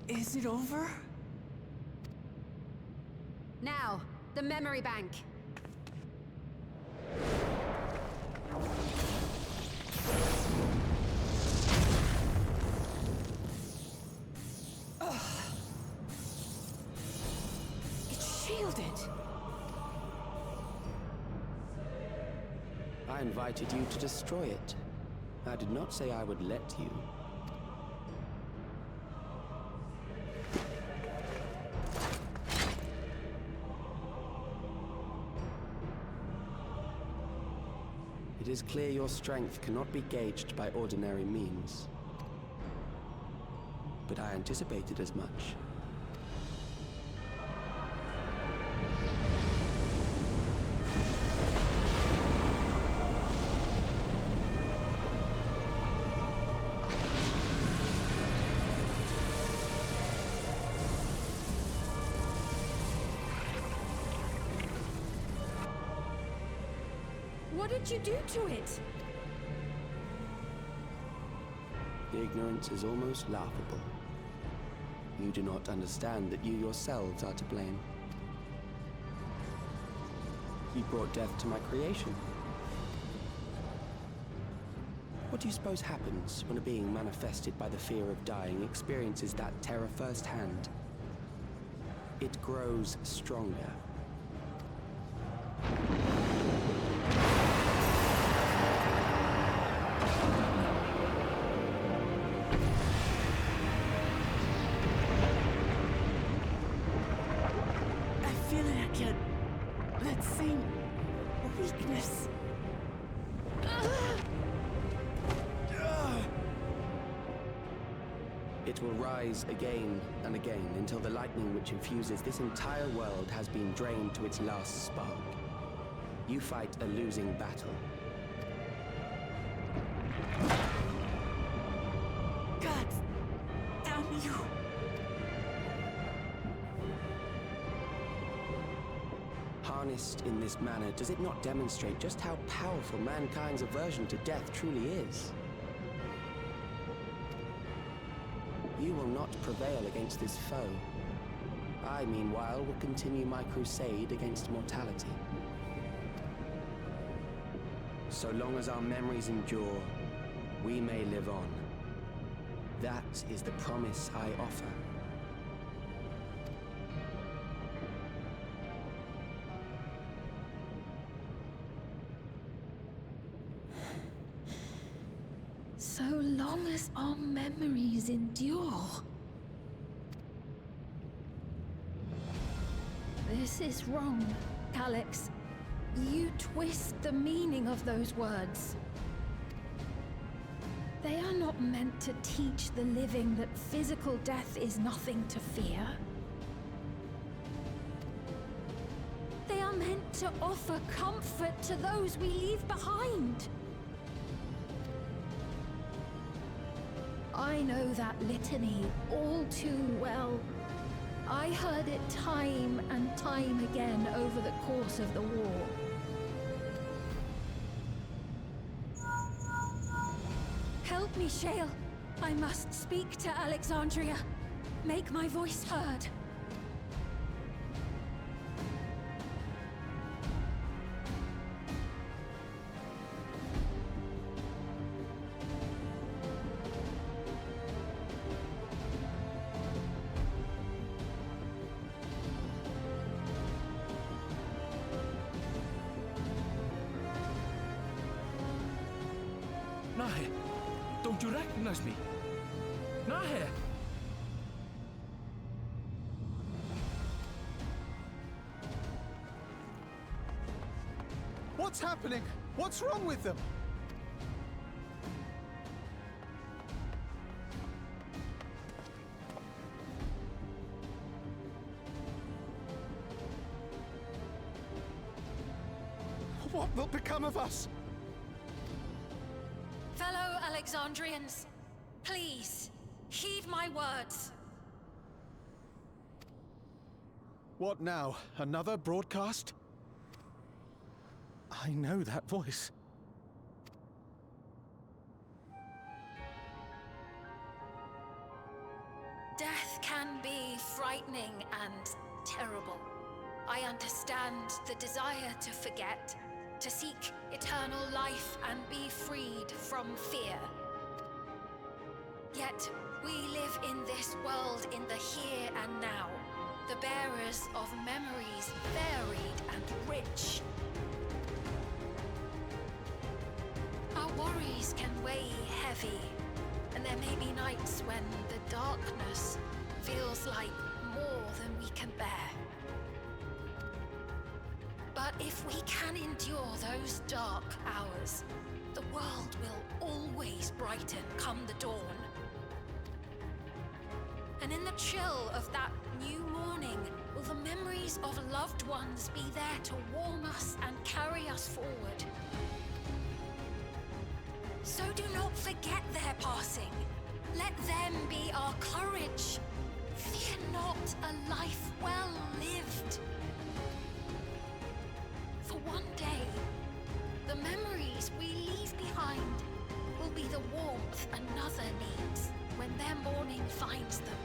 S8: Is it over?
S10: Now, the memory bank.
S8: It's shielded.
S9: I invited you to destroy it. I did not say I would let you. It is clear your strength cannot be gauged by ordinary means. But I anticipated as much.
S3: What did you do to it?
S9: The ignorance is almost laughable. You do not understand that you yourselves are to blame. You brought death to my creation. What do you suppose happens when a being manifested by the fear of dying experiences that terror firsthand? It grows stronger.
S8: Weakness.
S9: It will rise again and again until the lightning which infuses this entire world has been drained to its last spark. You fight a losing battle.
S8: God damn you.
S9: Harnessed in this manner, does it not demonstrate just how powerful mankind's aversion to death truly is? You will not prevail against this foe. I, meanwhile, will continue my crusade against mortality. So long as our memories endure, we may live on. That is the promise I offer.
S3: So long as our memories endure. This is wrong, Calyx. You twist the meaning of those words. They are not meant to teach the living that physical death is nothing to fear. They are meant to offer comfort to those we leave behind. I know that litany all too well. I heard it time and time again over the course of the war. Help me, Shale. I must speak to Alexandria. Make my voice heard.
S12: Nahe, don't you recognize me? Nahe!
S4: What's happening? What's wrong with them? What will become of us?
S3: Fellow Alexandrians, please, heed my words.
S4: What now? Another broadcast? I know that voice.
S3: Death can be frightening and terrible. I understand the desire to forget, to seek eternal life and be freed from fear. Yet, we live in this world in the here and now, the bearers of memories varied and rich. Our worries can weigh heavy, and there may be nights when the darkness feels like more than we can bear. But if we can endure those dark hours, the world will always brighten come the dawn. And in the chill of that new morning, will the memories of loved ones be there to warm us and carry us forward? So do not forget their passing. Let them be our courage. Fear not a life well lived. For one day, the memories we leave behind will be the warmth another needs when their morning finds them.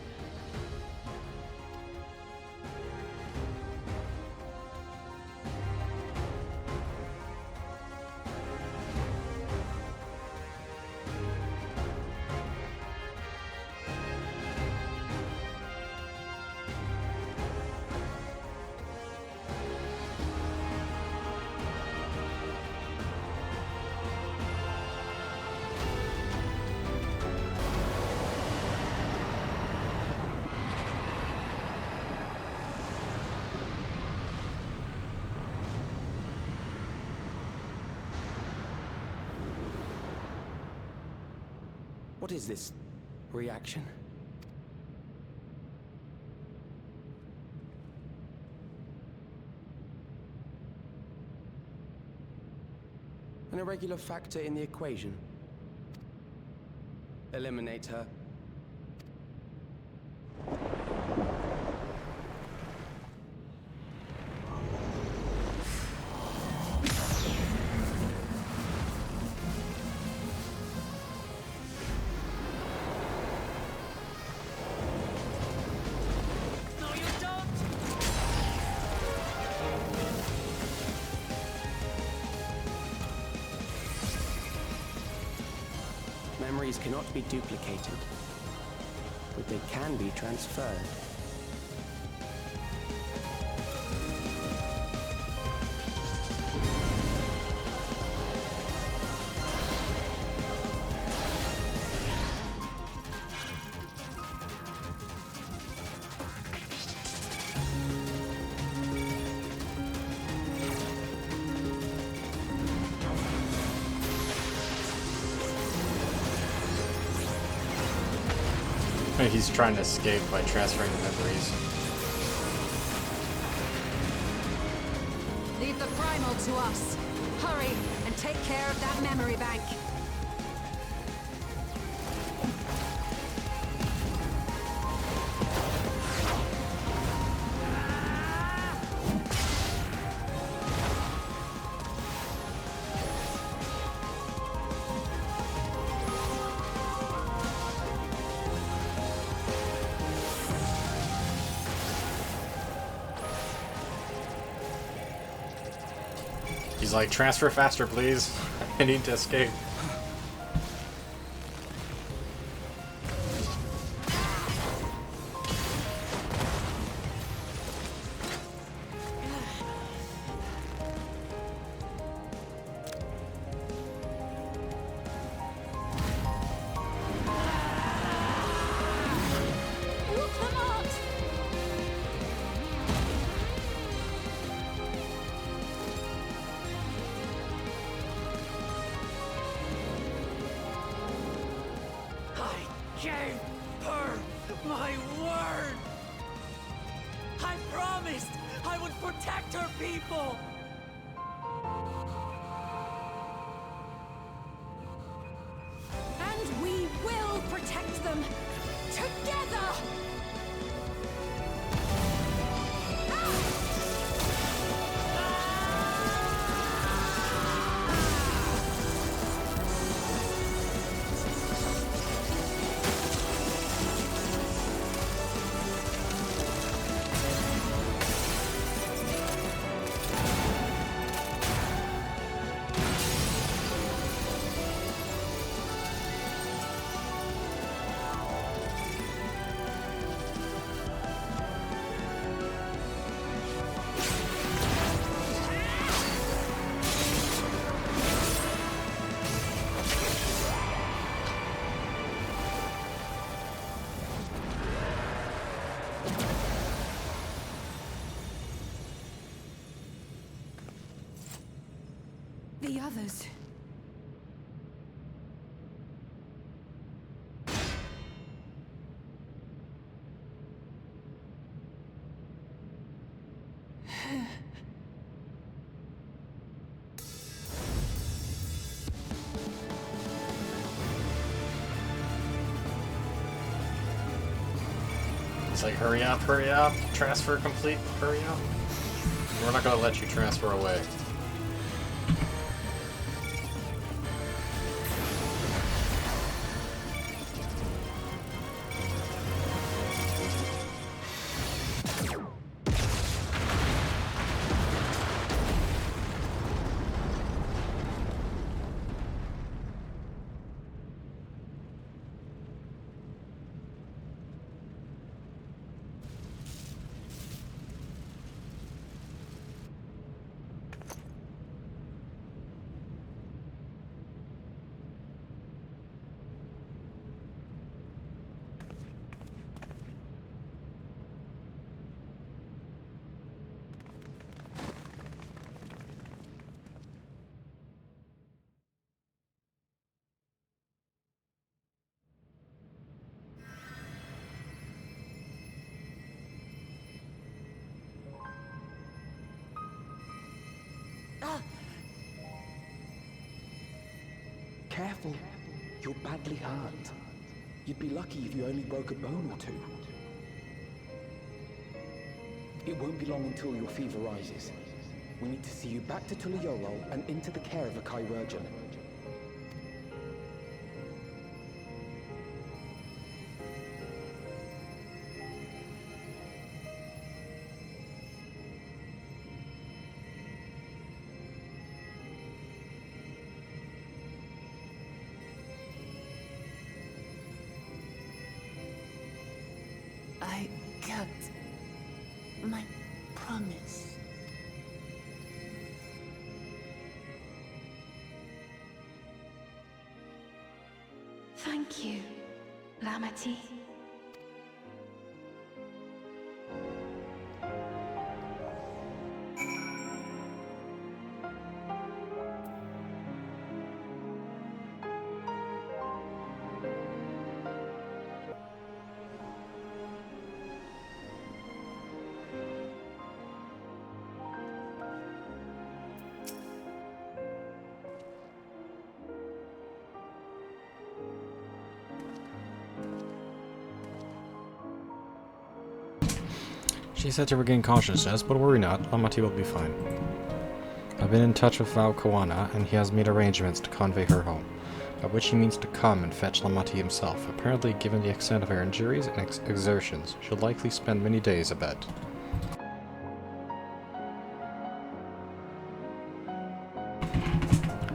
S9: What is this reaction? An irregular factor in the equation. Eliminate her. Memories cannot be duplicated, but they can be transferred.
S1: He's trying to escape by transferring the memories.
S3: The
S5: Leave the primal to us. Hurry, and take care of that memory bank.
S1: He's like, transfer faster, please. I need to escape.
S8: Gave her my word! I promised I would protect her people!
S5: And we will protect them together! The others.
S1: It's like, hurry up, transfer complete, hurry up. We're not gonna let you transfer away.
S7: Careful. You're badly hurt. You'd be lucky if you only broke a bone or two. It won't be long until your fever rises. We need to see you back to Tuliyorol and into the care of a chirurgeon.
S8: I kept my promise.
S3: Thank you, Lamity.
S1: She said to regain consciousness, but worry not, Lamati will be fine. I've been in touch with Val Kawana, and he has made arrangements to convey her home, by which he means to come and fetch Lamati himself. Apparently, given the extent of her injuries and exertions, she'll likely spend many days abed.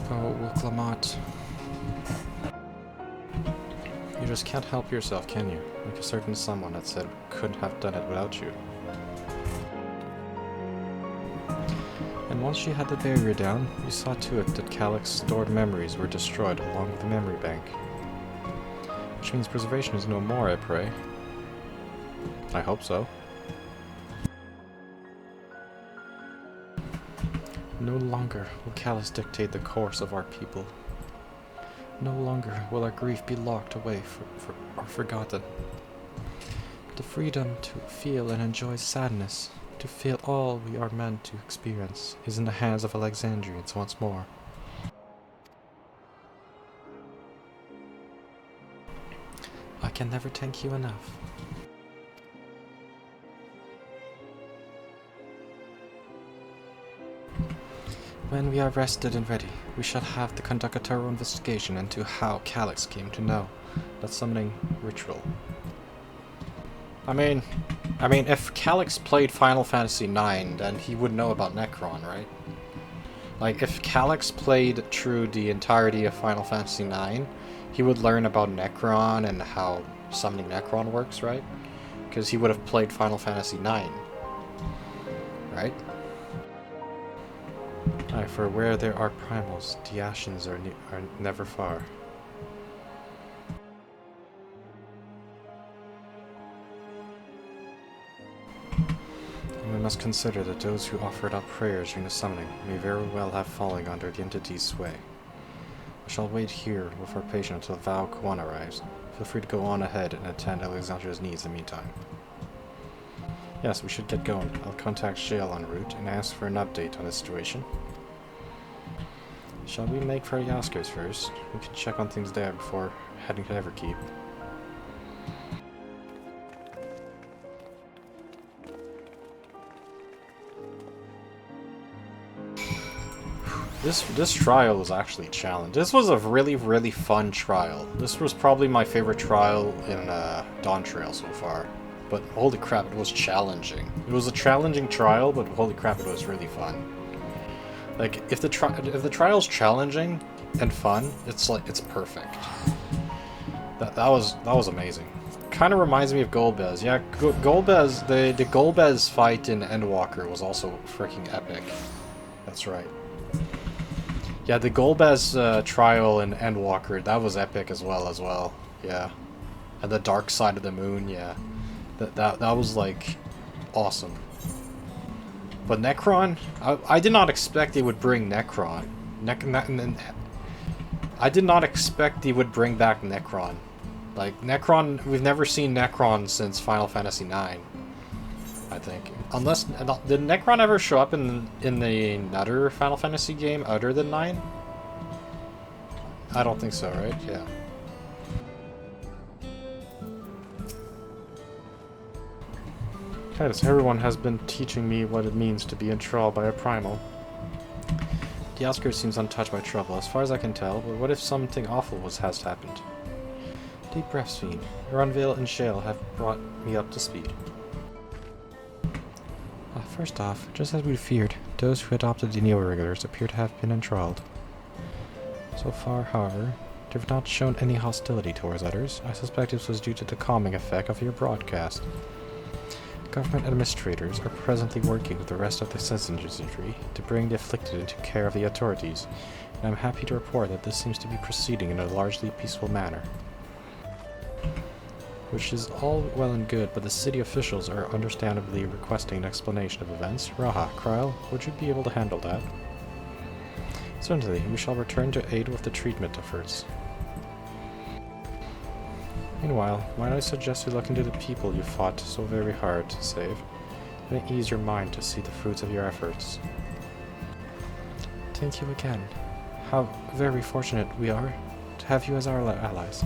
S1: Oh, Wilk Lamont. You just can't help yourself, can you? Like a certain someone that said couldn't have done it without you. And once she had the barrier down, you saw to it that Calyx's stored memories were destroyed along with the memory bank. Which means preservation is no more, I pray. I hope so. No longer will Calyx dictate the course of our people. No longer will our grief be locked away or forgotten. The freedom to feel and enjoy sadness, to feel all we are meant to experience, is in the hands of Alexandrians once more. I can never thank you enough. When we are rested and ready, we shall have to conduct a thorough investigation into how Calyx came to know that summoning ritual. I mean, if Calyx played Final Fantasy IX, then he would know about Necron, right? Like, if Calyx played through the entirety of Final Fantasy IX, he would learn about Necron and how summoning Necron works, right? Because he would have played Final Fantasy IX, right? Aye, for where there are primals, the Ascians are never far. We must consider that those who offered up prayers during the summoning may very well have fallen under the entity's sway. I shall wait here with our patient until Val Kawan arrives. Feel free to go on ahead and attend Alexandra's needs in the meantime. Yes, we should get going. I'll contact Shale en route and ask for an update on the situation. Shall we make for Yaskers first? We can check on things there before heading to Everkeep. This trial was actually a challenge. This was a really fun trial. This was probably my favorite trial in Dawn Trail so far. But holy crap, it was challenging. It was a challenging trial, but holy crap, it was really fun. Like, if the trial's challenging and fun, it's perfect. That was amazing. Kind of reminds me of Golbez. Yeah, Golbez, the Golbez fight in Endwalker was also freaking epic. That's right. Yeah, the Golbez trial in Endwalker, that was epic as well. Yeah. And the Dark Side of the Moon, yeah. That was like awesome. But Necron, I did not expect they would bring Necron. I did not expect they would bring back Necron. Like Necron, we've never seen Necron since Final Fantasy IX. I think, unless did Necron ever show up in another Final Fantasy game other than 9? I don't think so, right? Yeah. Titus, everyone has been teaching me what it means to be enthralled by a primal. The outskirts seems untouched by trouble, as far as I can tell, but what if something awful has happened? Deep breaths, Fiend. Runvale and Shale have brought me up to speed. First off, just as we feared, those who adopted the Neo-Regulars appear to have been enthralled. So far, however, they have not shown any hostility towards others. I suspect this was due to the calming effect of your broadcast. Government administrators are presently working with the rest of the citizenry to bring the afflicted into care of the authorities, and I'm happy to report that this seems to be proceeding in a largely peaceful manner. Which is all well and good, but the city officials are understandably requesting an explanation of events. Raha, Kryl, would you be able to handle that? Certainly, we shall return to aid with the treatment efforts. Meanwhile, might I suggest you look into the people you fought so very hard to save? It may ease your mind to see the fruits of your efforts. Thank you again. How very fortunate we are to have you as our allies.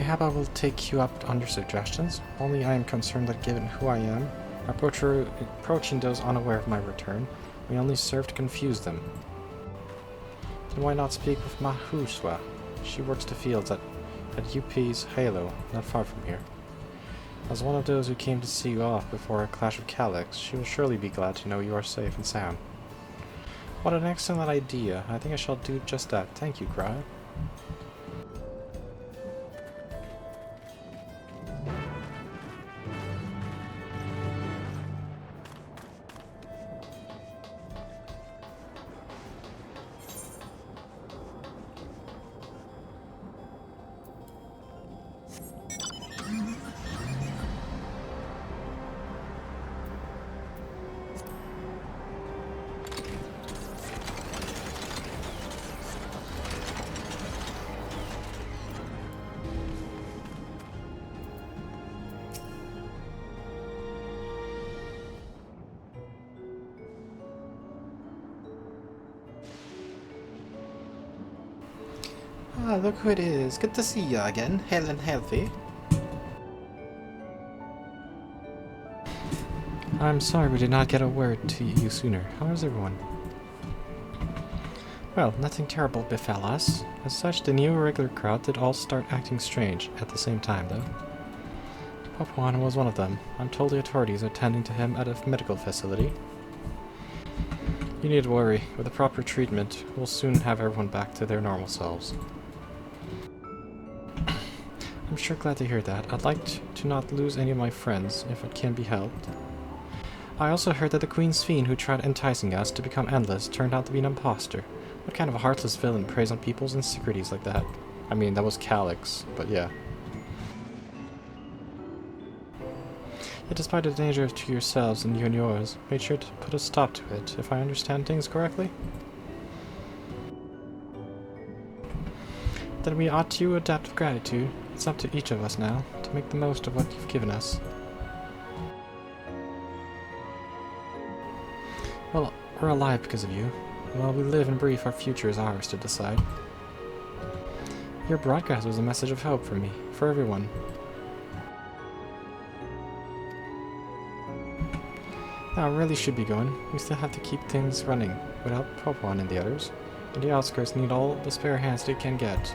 S1: Mayhap I will take you up on your suggestions, only I am concerned that given who I am, approaching those unaware of my return may only serve to confuse them. Then why not speak with Mahuswa? She works the fields at UP's Halo, not far from here. As one of those who came to see you off before a clash of Calyx, she will surely be glad to know you are safe and sound. What an excellent idea. I think I shall do just that. Thank you, Graya. Ah, look who it is. Good to see you again, hale and healthy. I'm sorry we did not get a word to you sooner. How is everyone? Well, nothing terrible befell us. As such, the new regular crowd did all start acting strange at the same time, though. Papuan was one of them. I'm told the authorities are tending to him at a medical facility. You need to worry. With the proper treatment, we'll soon have everyone back to their normal selves. I'm sure glad to hear that. I'd like to not lose any of my friends, if it can be helped. I also heard that the Queen's Fiend who tried enticing us to become endless turned out to be an imposter. What kind of a heartless villain preys on people's insecurities like that? I mean, that was Calyx, but yeah. Yet despite the danger to yourselves and yours, made sure to put a stop to it, if I understand things correctly? Then we ought to adapt with gratitude. It's up to each of us now, to make the most of what you've given us. Well, we're alive because of you. While we live and breathe, our future is ours to decide. Your broadcast was a message of hope for me, for everyone. Now, I really should be going. We still have to keep things running, without Papuan and the others. And the outskirts need all the spare hands they can get.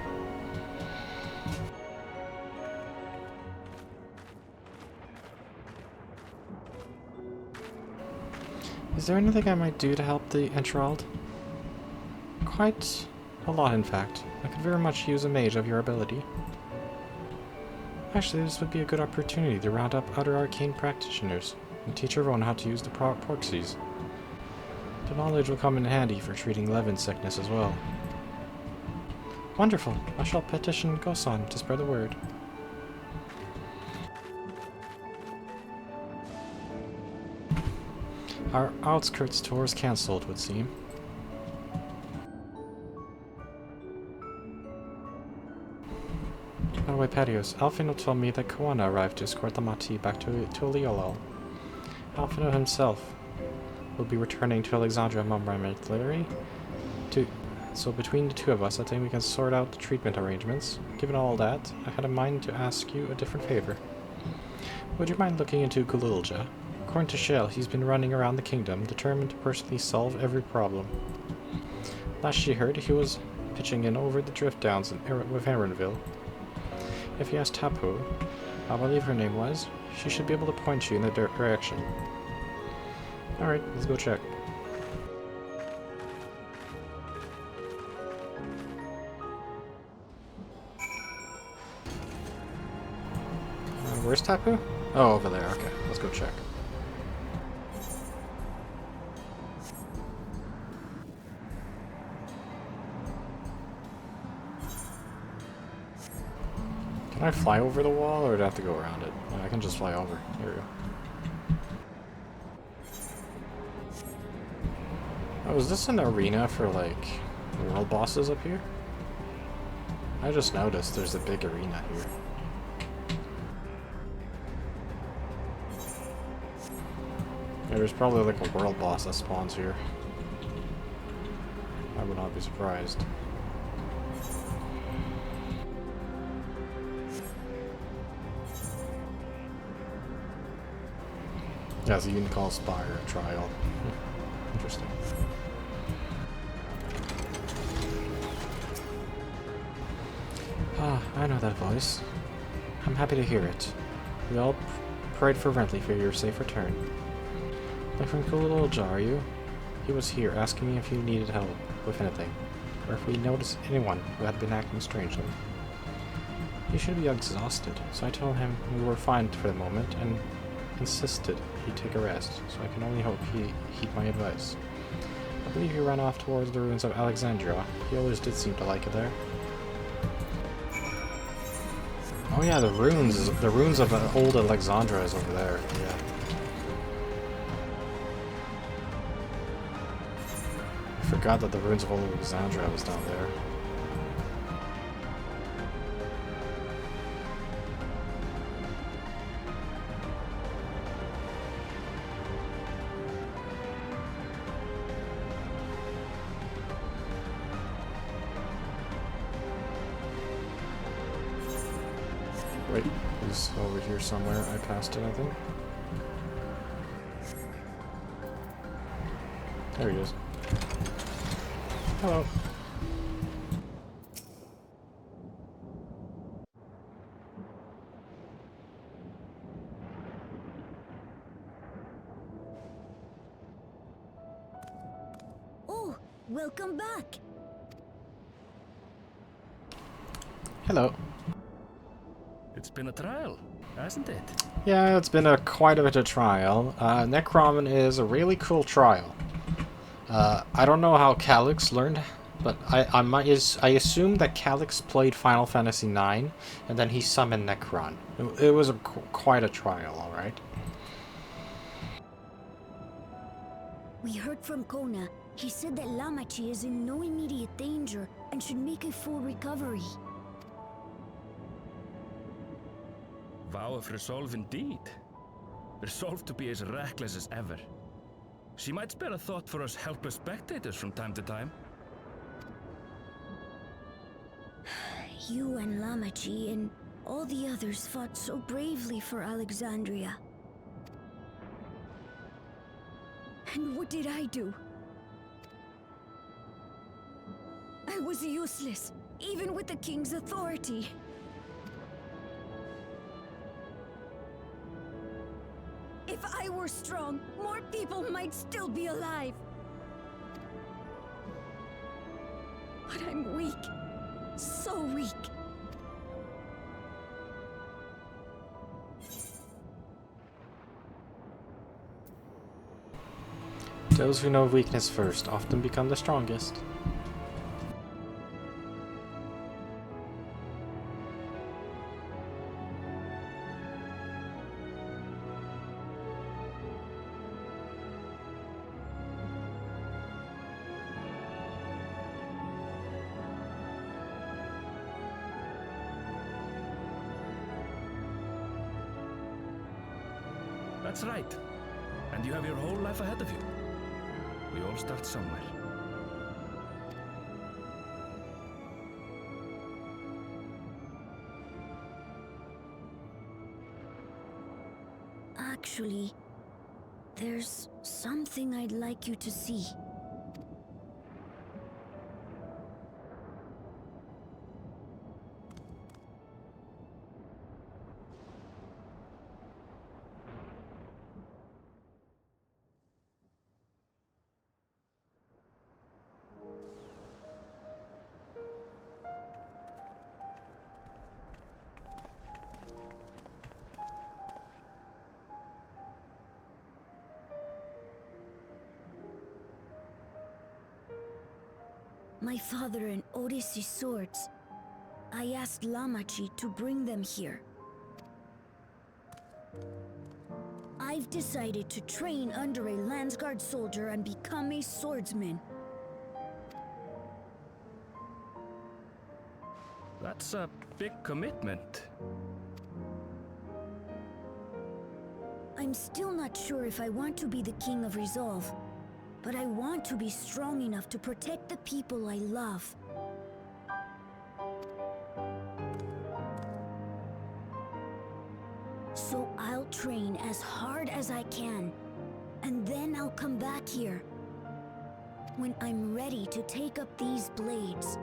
S1: Is there anything I might do to help the Enthralled? Quite a lot, in fact. I could very much use a mage of your ability. Actually, this would be a good opportunity to round up other arcane practitioners and teach everyone how to use the proxies. The knowledge will come in handy for treating Levin sickness as well. Wonderful! I shall petition Gosan to spread the word. Our outskirts tour is cancelled, would seem. By the way, Patios, Alfino told me that Kawana arrived to escort the Mati back to Liolol. Alfino himself will be returning to Alexandria momentarily. So between the two of us, I think we can sort out the treatment arrangements. Given all that, I had in mind to ask you a different favor. Would you mind looking into Gululja? According to Shell, he's been running around the kingdom, determined to personally solve every problem. Last she heard, he was pitching in over the drift downs with Aaronville. If you ask Tapu, I believe her name was, she should be able to point you in the direction. Alright, let's go check. Where's Tapu? Oh, over there, okay, let's go check. Can I fly over the wall, or do I have to go around it? I can just fly over. Here we go. Oh, is this an arena for, like, world bosses up here? I just noticed there's a big arena here. Yeah, there's probably, like, a world boss that spawns here. I would not be surprised. Yeah, so you can call Spire a trial. Interesting. Ah, I know that voice. I'm happy to hear it. We all prayed fervently for your safe return. Like from cool little jar, are you? He was here asking me if you needed help with anything, or if we noticed anyone who had been acting strangely. He should be exhausted, so I told him we were fine for the moment, and insisted he take a rest, so I can only hope he heed my advice. I believe he ran off towards the ruins of Alexandria. He always did seem to like it there. Oh yeah, the ruins of old Alexandria is over there, yeah. I forgot that the ruins of old Alexandria was down there. Wait, he's over here somewhere. I passed it, I think. There he is. Hello.
S13: Oh, welcome back.
S1: Hello.
S12: It's been a trial, hasn't it?
S1: Yeah, it's been quite a bit of trial. Necron is a really cool trial. I don't know how Calyx learned, but I assume that Calyx played Final Fantasy IX, and then he summoned Necron. It was quite a trial, alright?
S13: We heard from Kona. He said that Lamachi is in no immediate danger and should make a full recovery.
S12: Vow of resolve indeed. Resolved to be as reckless as ever. She might spare a thought for us helpless spectators from time to time.
S13: You and Lamachi and all the others fought so bravely for Alexandria. And what did I do? I was useless, even with the king's authority. If I were strong, more people might still be alive. But I'm weak. So weak.
S1: Those who know weakness first often become the strongest.
S12: That's right. And you have your whole life ahead of you. We all start somewhere.
S13: Actually, there's something I'd like you to see. My father and Odyssey's swords. I asked Lamachi to bring them here. I've decided to train under a Landsguard soldier and become a swordsman.
S12: That's a big commitment.
S13: I'm still not sure if I want to be the King of Resolve, but I want to be strong enough to protect the people I love. So I'll train as hard as I can, and then I'll come back here. When I'm ready to take up these blades.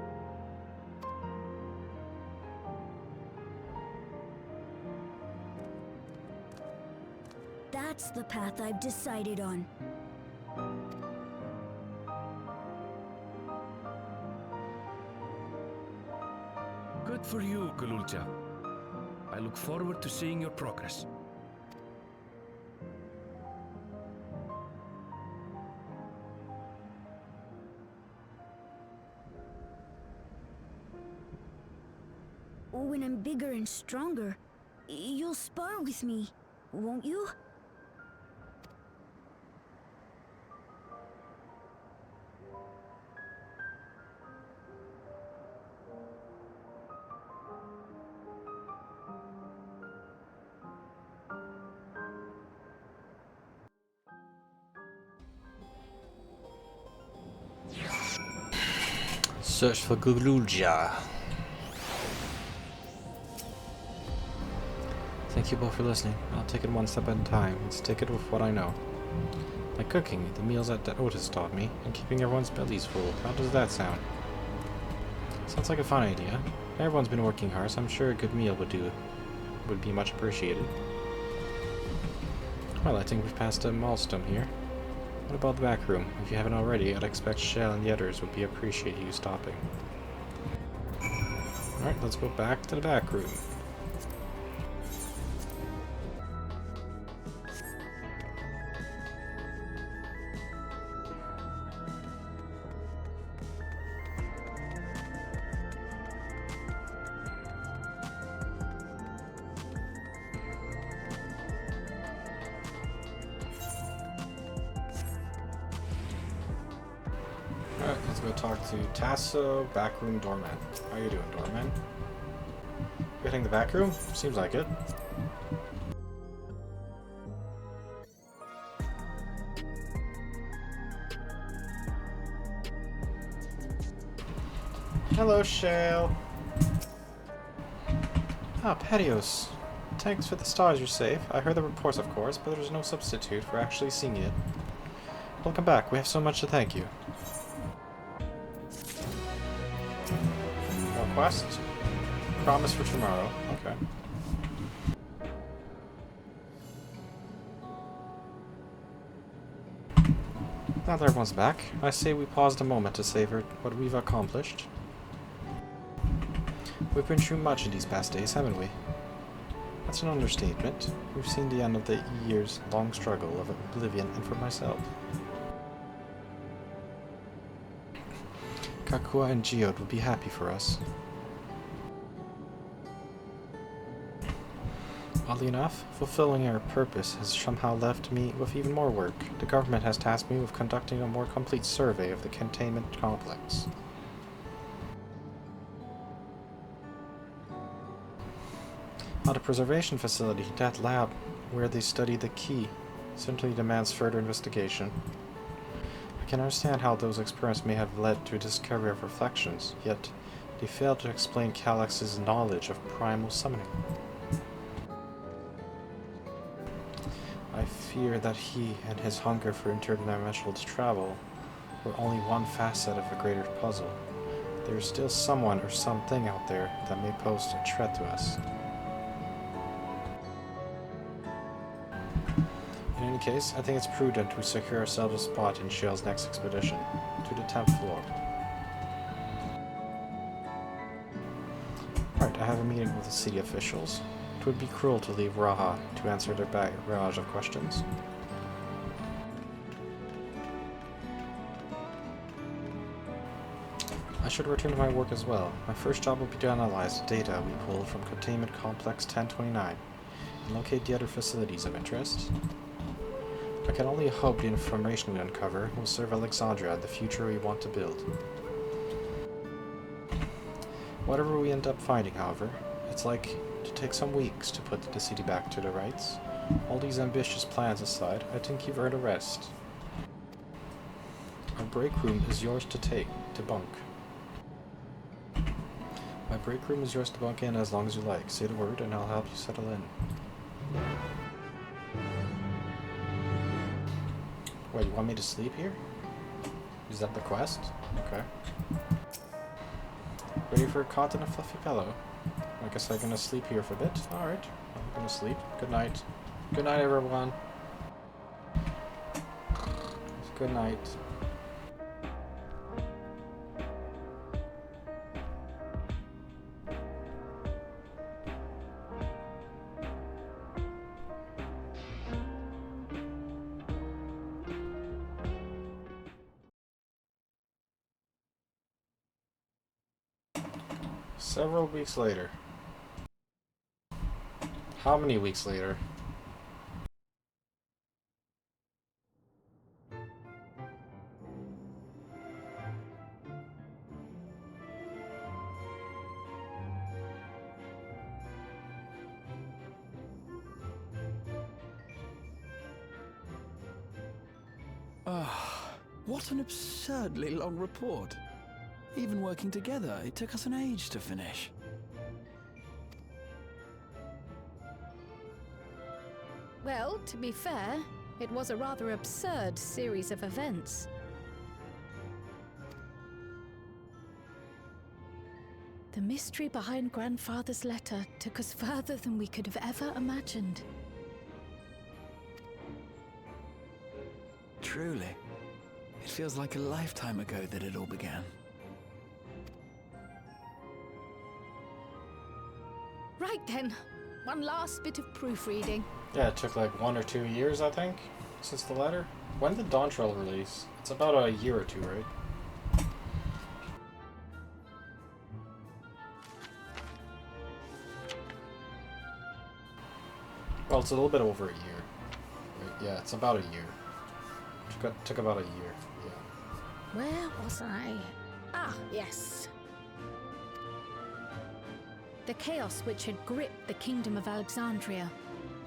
S13: That's the path I've decided on.
S12: Good for you, Galulja. I look forward to seeing your progress.
S13: When I'm bigger and stronger, you'll spar with me, won't you?
S1: Search for Galulja. Thank you both for listening. I'll take it one step at a time and stick it with what I know. Like cooking, the meals that Otis taught me, and keeping everyone's bellies full. How does that sound? Sounds like a fun idea. Everyone's been working hard, so I'm sure a good meal would be much appreciated. Well, I think we've passed a milestone here. What about the back room? If you haven't already, I'd expect Shell and the others would appreciate you stopping. Alright, let's go back to the back room. Alright, let's go talk to Tasso, backroom doorman. How you doing, doorman? You hitting the back room? Seems like it. Hello, Shale. Ah, Patios. Thanks for the stars, you're safe. I heard the reports, of course, but there's no substitute for actually seeing it. Welcome back. We have so much to thank you. More quests? Promise for tomorrow. Okay. Now that everyone's back, I say we paused a moment to savor what we've accomplished. We've been through much in these past days, haven't we? That's an understatement. We've seen the end of the years-long struggle of oblivion, and for myself. Cactuar and Geode would be happy for us. Oddly enough, fulfilling our purpose has somehow left me with even more work. The government has tasked me with conducting a more complete survey of the containment complex. Now, the preservation facility, that lab where they study the key, certainly demands further investigation. I can understand how those experiments may have led to a discovery of reflections, yet they fail to explain Calyx's knowledge of primal summoning. I fear that he and his hunger for interdimensional travel were only one facet of a greater puzzle. There is still someone or something out there that may pose a threat to us. In any case, I think it's prudent we secure ourselves a spot in Shell's next expedition, to the 10th floor. Right, I have a meeting with the city officials. It would be cruel to leave Raha to answer their barrage of questions. I should return to my work as well. My first job will be to analyze the data we pulled from Containment Complex 1029 and locate the other facilities of interest. I can only hope the information we uncover will serve Alexandria and the future we want to build. Whatever we end up finding, however, it's like to take some weeks to put the city back to the rights. All these ambitious plans aside, I think you've earned a rest. Our break room is yours to bunk. My break room is yours to bunk in as long as you like. Say the word and I'll help you settle in. Wait, you want me to sleep here? Is that the quest? Okay. Ready for a cot and a fluffy pillow? I guess I'm gonna sleep here for a bit. Alright, I'm gonna sleep. Good night. Good night, everyone. Good night. Several weeks later. How many weeks later?
S7: What an absurdly long report. Even working together, it took us an age to finish.
S14: Well, to be fair, it was a rather absurd series of events. The mystery behind Grandfather's letter took us further than we could have ever imagined.
S7: Truly. It feels like a lifetime ago that it all began.
S14: Right then, one last bit of proofreading.
S1: Yeah, it took like 1 or 2 years, I think, since the letter. When did Dawntrail release? It's about a year or two, right? Well, it's a little bit over a year. Right? Yeah, it's about a year. Took about a year. Yeah.
S14: Where was I? Ah, yes. The chaos which had gripped the kingdom of Alexandria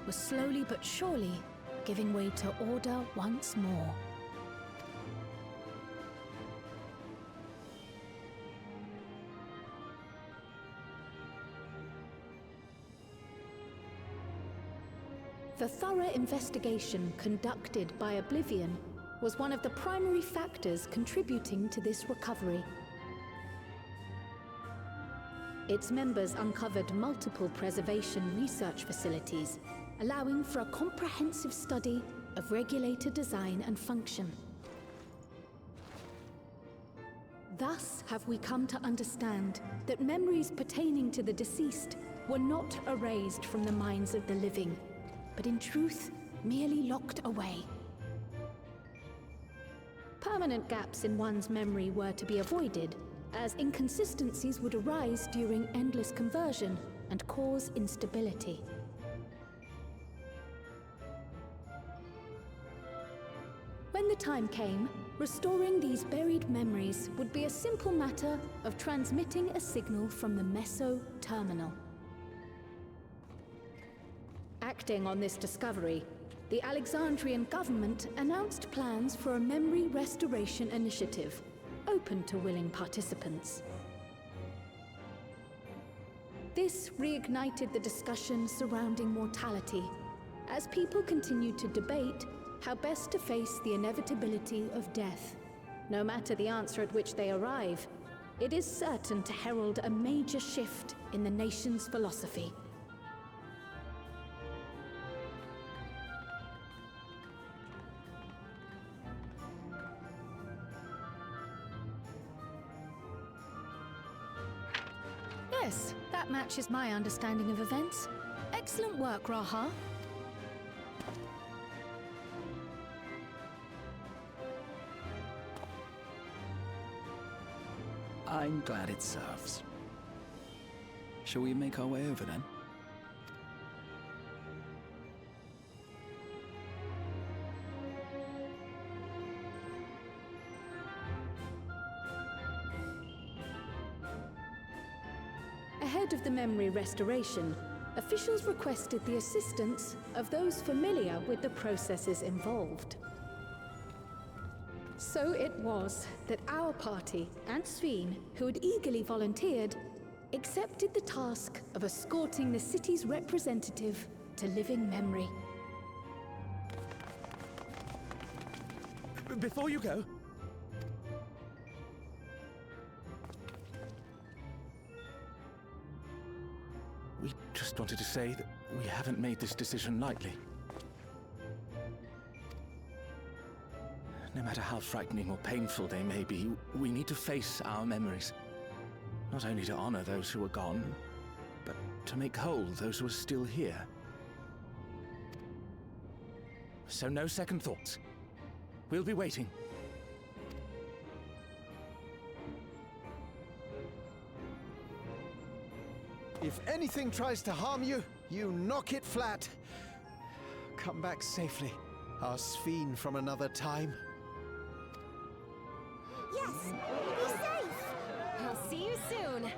S14: was slowly but surely giving way to order once more. The thorough investigation conducted by Oblivion was one of the primary factors contributing to this recovery. Its members uncovered multiple preservation research facilities, allowing for a comprehensive study of regulator design and function. Thus have we come to understand that memories pertaining to the deceased were not erased from the minds of the living, but in truth, merely locked away. Permanent gaps in one's memory were to be avoided, as inconsistencies would arise during endless conversion and cause instability. When the time came, restoring these buried memories would be a simple matter of transmitting a signal from the Meso Terminal. Acting on this discovery, the Alexandrian government announced plans for a memory restoration initiative, open to willing participants. This reignited the discussion surrounding mortality, as people continued to debate how best to face the inevitability of death. No matter the answer at which they arrive, it is certain to herald a major shift in the nation's philosophy. Yes, that matches my understanding of events. Excellent work, Raha.
S7: I'm glad it serves. Shall we make our way over then?
S14: Ahead of the memory restoration, officials requested the assistance of those familiar with the processes involved. So it was that our party and Sveen, who had eagerly volunteered, accepted the task of escorting the city's representative to living memory.
S7: Before you go, we just wanted to say that we haven't made this decision lightly. No matter how frightening or painful they may be, we need to face our memories. Not only to honor those who are gone, but to make whole those who are still here. So no second thoughts. We'll be waiting.
S4: If anything tries to harm you, you knock it flat. Come back safely, our Sphene from another time.
S6: Yes! Be safe! I'll see you soon!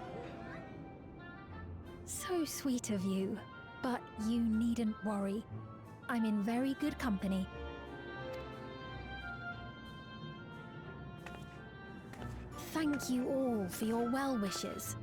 S13: So sweet of you, but you needn't worry. I'm in very good company. Thank you all for your well wishes.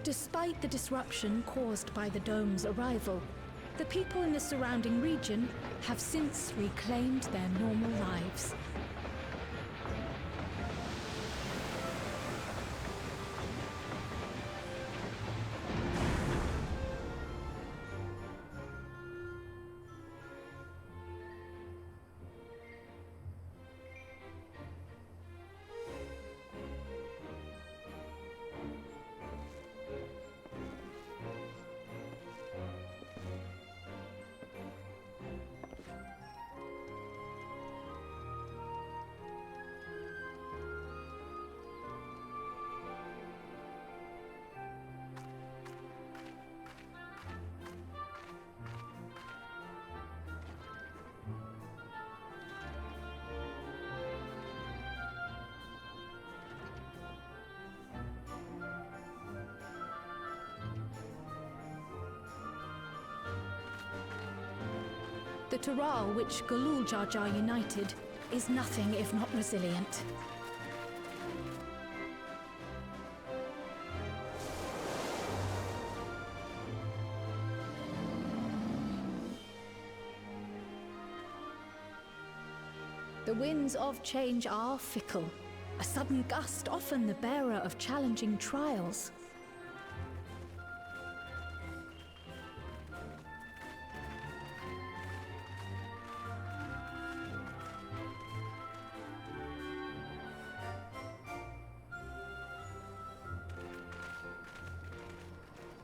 S14: Despite the disruption caused by the dome's arrival, the people in the surrounding region have since reclaimed their normal lives. The Taral which Galul Jar Jar united is nothing if not resilient. The winds of change are fickle. A sudden gust often the bearer of challenging trials.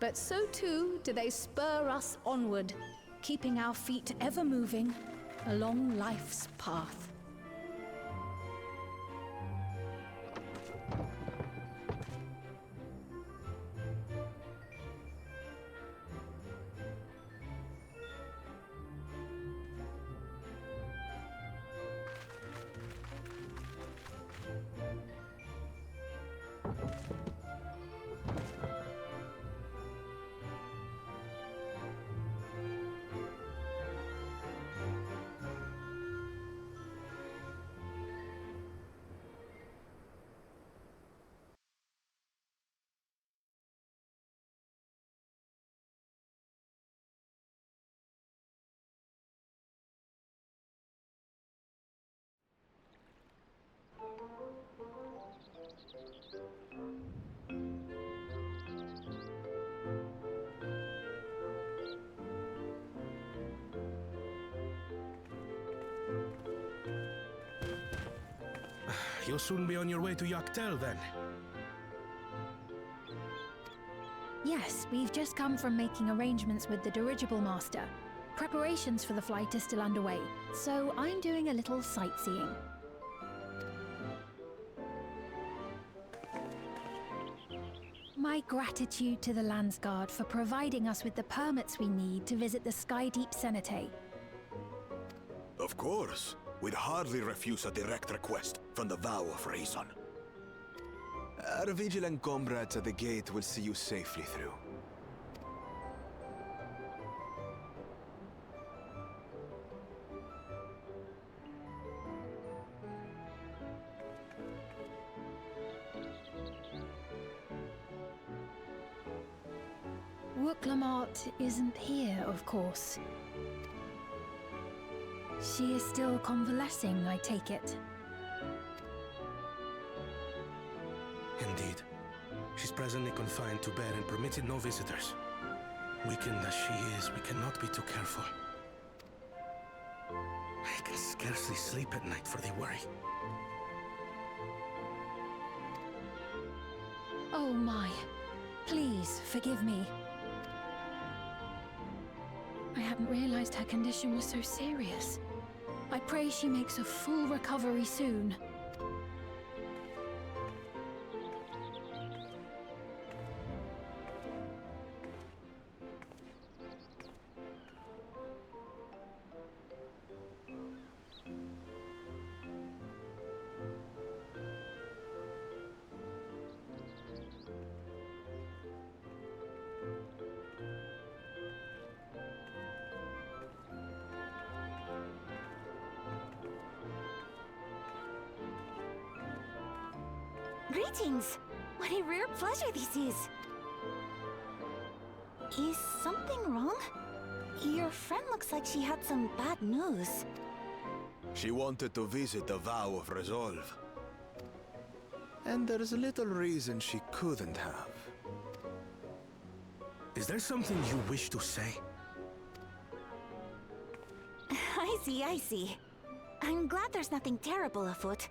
S14: But so too do they spur us onward, keeping our feet ever moving along life's path.
S12: You'll soon be on your way to Yoctel, then.
S14: Yes, we've just come from making arrangements with the dirigible master. Preparations for the flight are still underway, so I'm doing a little sightseeing. My gratitude to the Landsguard for providing us with the permits we need to visit the Skydeep Cenotaph.
S15: Of course. We'd hardly refuse a direct request from the Vow of Reason. Our vigilant comrades at the gate will see you safely through.
S14: Wooklamart isn't here, of course. She is still convalescing, I take it.
S16: Indeed. She's presently confined to bed and permitted no visitors. Weakened as she is, we cannot be too careful. I can scarcely sleep at night for the worry.
S14: Oh my. Please, forgive me. I hadn't realized her condition was so serious. I pray she makes a full recovery soon.
S13: Greetings! What a rare pleasure this is! Is something wrong? Your friend looks like she had some bad news.
S15: She wanted to visit the Vow of Resolve. And there's little reason she couldn't have.
S16: Is there something you wish to say?
S13: I see. I'm glad there's nothing terrible afoot.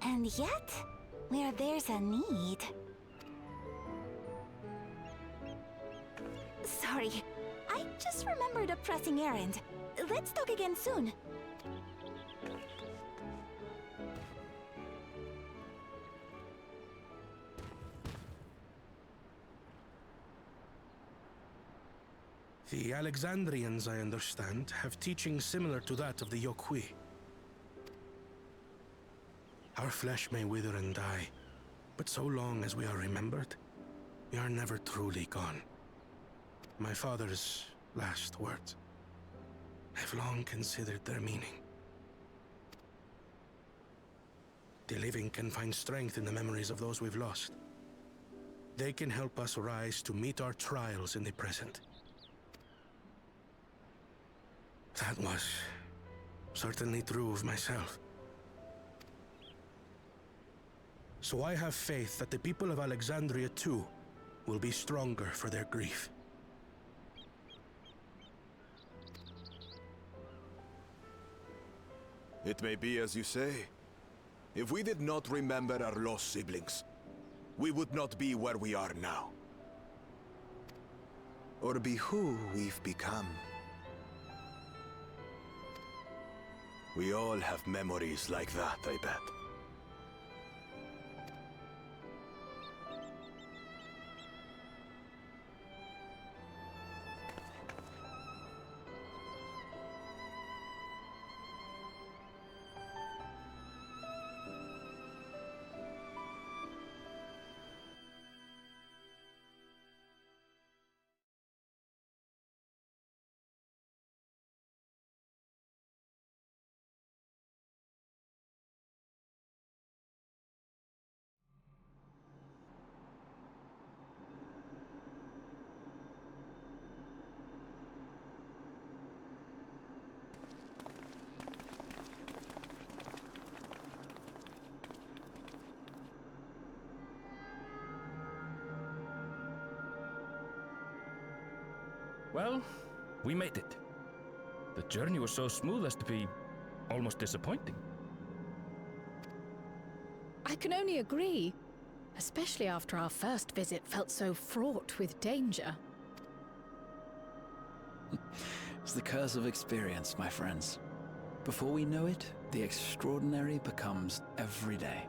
S13: And yet, where there's a need... Sorry, I just remembered a pressing errand. Let's talk again soon.
S16: The Alexandrians, I understand, have teachings similar to that of the Yokwi. Our flesh may wither and die, but so long as we are remembered, we are never truly gone. My father's last words. I've long considered their meaning. The living can find strength in the memories of those we've lost. They can help us rise to meet our trials in the present. That was certainly true of myself. So I have faith that the people of Alexandria too will be stronger for their grief.
S15: It may be as you say. If we did not remember our lost siblings, we would not be where we are now. Or be who we've become. We all have memories like that, I bet.
S12: Well, we made it. The journey was so smooth as to be almost disappointing.
S14: I can only agree, especially after our first visit felt so fraught with danger.
S17: It's the curse of experience, my friends. Before we know it, the extraordinary becomes every day.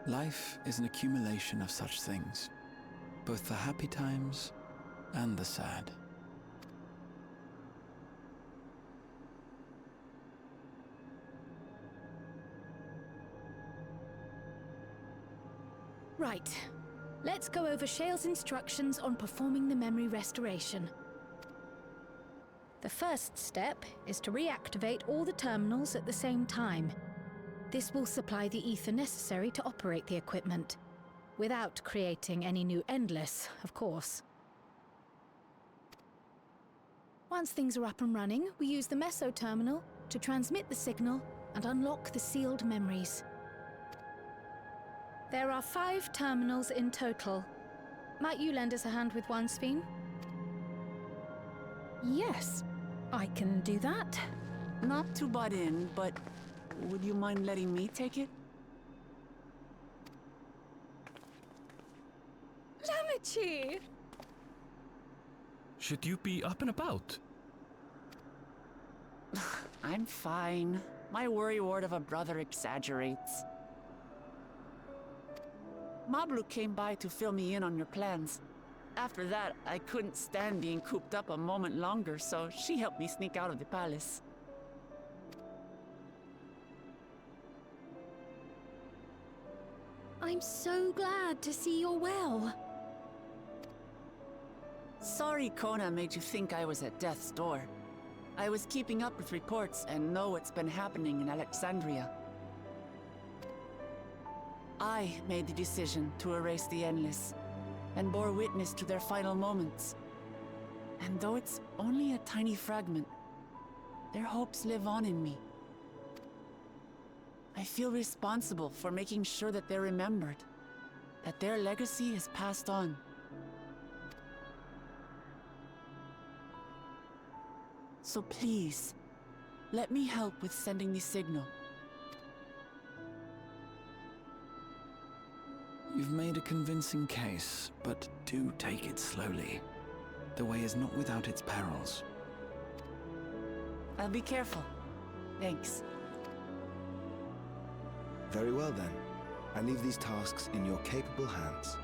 S17: Life is an accumulation of such things, both the happy times and the sad.
S14: Right. Let's go over Shale's instructions on performing the memory restoration. The first step is to reactivate all the terminals at the same time. This will supply the ether necessary to operate the equipment, without creating any new Endless, of course. Once things are up and running, we use the Meso terminal to transmit the signal and unlock the sealed memories. There are 5 terminals in total. Might you lend us a hand with one, Sphene?
S5: Yes, I can do that.
S8: Not to butt in, but would you mind letting me take it?
S5: Lamichi!
S12: Should you be up and about?
S8: I'm fine. My worrywart of a brother exaggerates. Mablu came by to fill me in on your plans. After that, I couldn't stand being cooped up a moment longer, so she helped me sneak out of the palace.
S14: I'm so glad to see you're well.
S8: Sorry Kona made you think I was at death's door. I was keeping up with reports and know what's been happening in Alexandria. I made the decision to erase the Endless, and bore witness to their final moments. And though it's only a tiny fragment, their hopes live on in me. I feel responsible for making sure that they're remembered, that their legacy is passed on. So please, let me help with sending the signal.
S17: You've made a convincing case, but do take it slowly. The way is not without its perils.
S8: I'll be careful. Thanks.
S2: Very well then. I leave these tasks in your capable hands.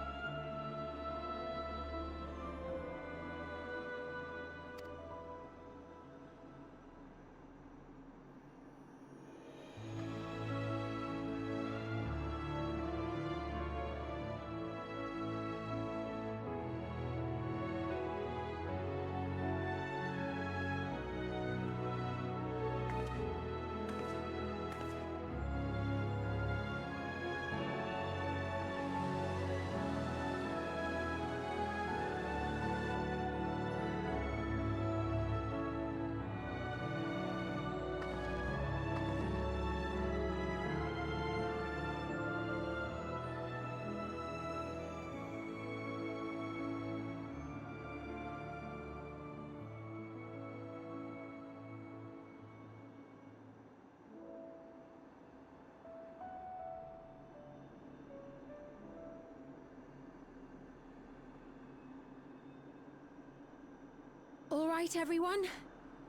S14: All right, everyone.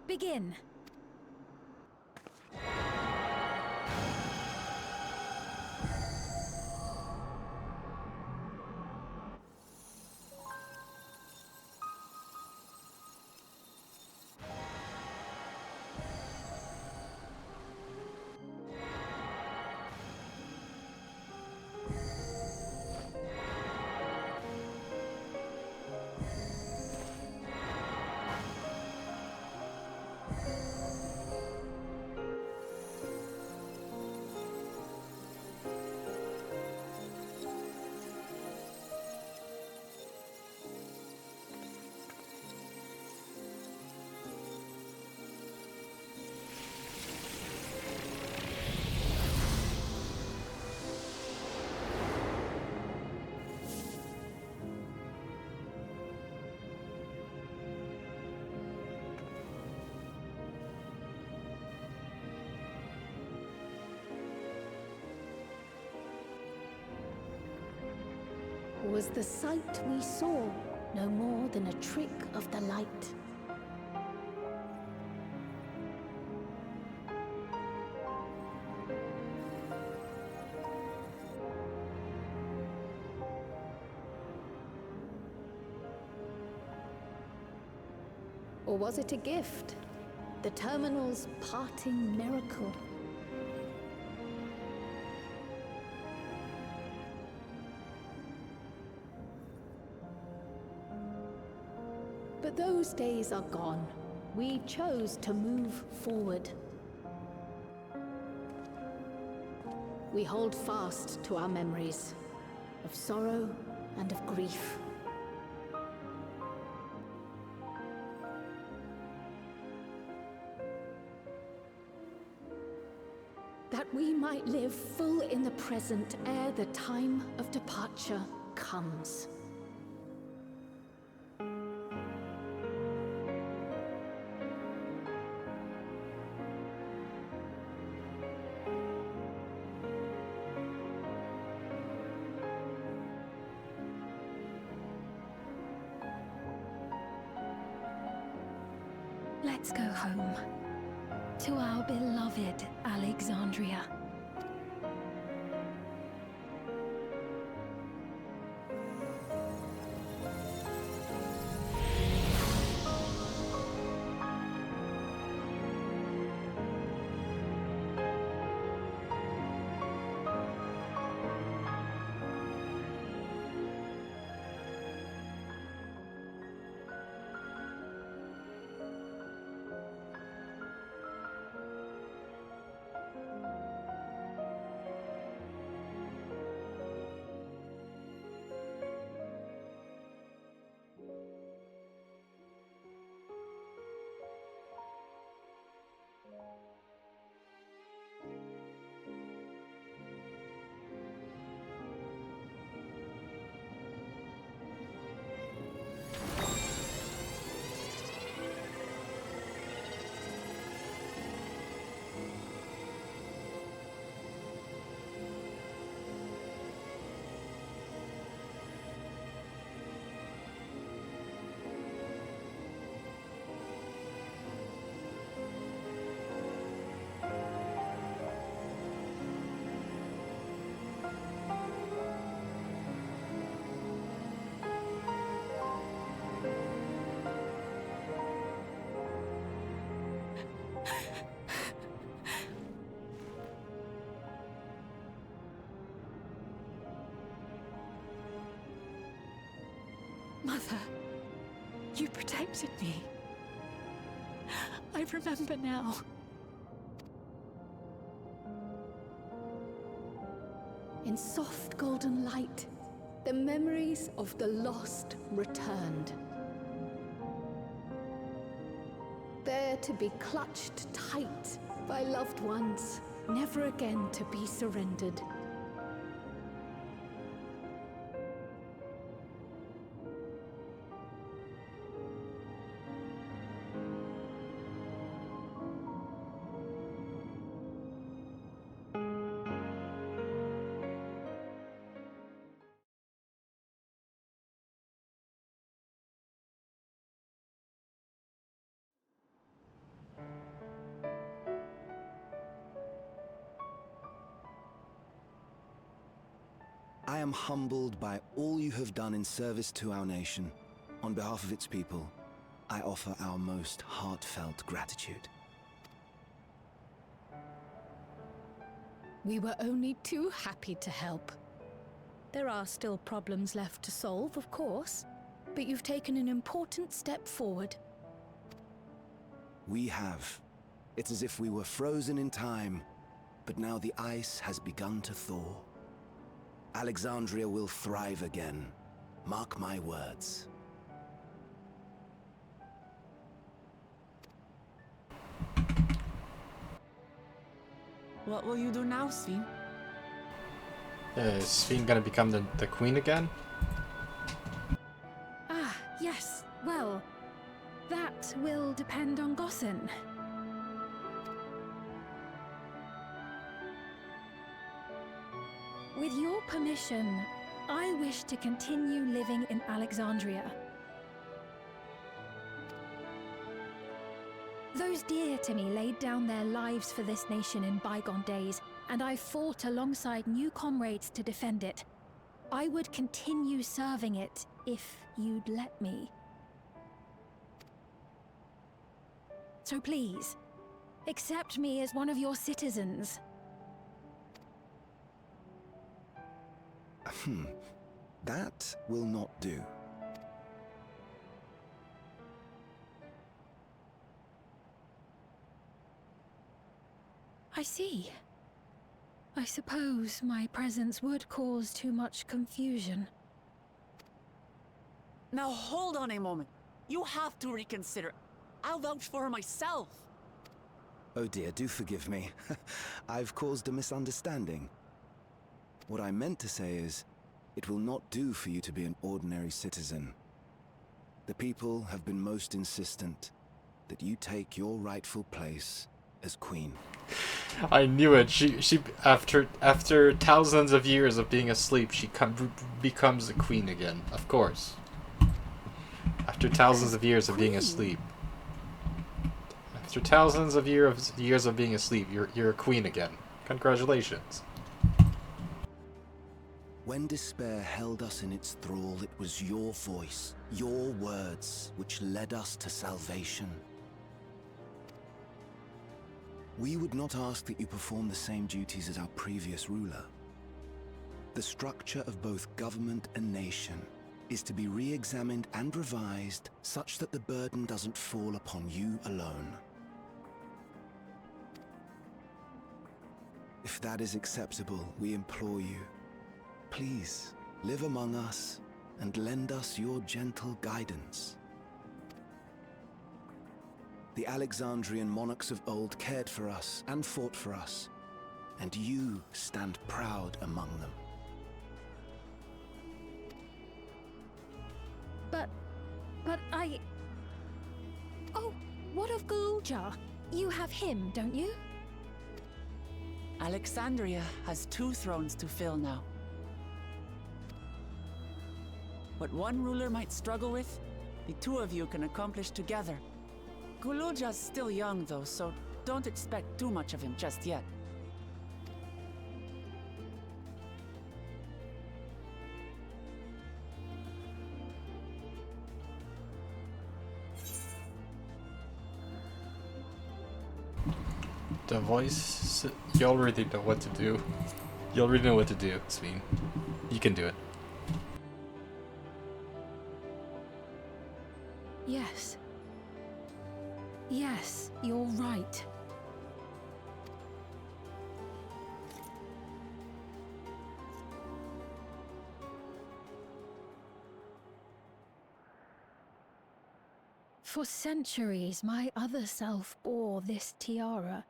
S14: Begin. Was the sight we saw no more than a trick of the light? Or was it a gift? The Terminal's parting miracle? But those days are gone. We chose to move forward. We hold fast to our memories of sorrow and of grief. That we might live full in the present ere the time of departure comes.
S6: Let's go home. To our beloved Alexandria.
S14: Mother, you protected me. I remember now. In soft golden light, the memories of the lost returned. There to be clutched tight by loved ones, never again to be surrendered.
S2: I am humbled by all you have done in service to our nation. On behalf of its people, I offer our most heartfelt gratitude.
S14: We were only too happy to help. There are still problems left to solve, of course, but you've taken an important step forward.
S2: We have. It's as if we were frozen in time, but now the ice has begun to thaw. Alexandria will thrive again. Mark my words.
S8: What will you do now, Sven?
S1: Is Sven gonna become the queen again?
S6: Ah, yes. Well, that will depend on Gossen. With your permission, I wish to continue living in Alexandria. Those dear to me laid down their lives for this nation in bygone days, and I fought alongside new comrades to defend it. I would continue serving it if you'd let me. So please, accept me as one of your citizens.
S2: That will not do.
S6: I see. I suppose my presence would cause too much confusion.
S8: Now hold on a moment. You have to reconsider. I'll vouch for her myself.
S2: Oh dear, do forgive me. I've caused a misunderstanding. What I meant to say is, it will not do for you to be an ordinary citizen. The people have been most insistent that you take your rightful place as queen.
S1: I knew it. She after thousands of years of being asleep, she becomes a queen again. Of course. After thousands of years of being asleep. After thousands of years of being asleep, you're a queen again. Congratulations.
S2: When despair held us in its thrall, it was your voice, your words, which led us to salvation. We would not ask that you perform the same duties as our previous ruler. The structure of both government and nation is to be re-examined and revised such that the burden doesn't fall upon you alone. If that is acceptable, we implore you, please live among us and lend us your gentle guidance. The Alexandrian monarchs of old cared for us and fought for us, and you stand proud among them.
S6: But I... Oh, what of Galuja? You have him, don't you?
S8: Alexandria has 2 thrones to fill now. What one ruler might struggle with, the 2 of you can accomplish together. Galuja's still young though, so don't expect too much of him just yet.
S1: The voice... You already know what to do. You already know what to do, Sveen. You can do it.
S6: Yes. Yes, you're right. For centuries, my other self bore this tiara,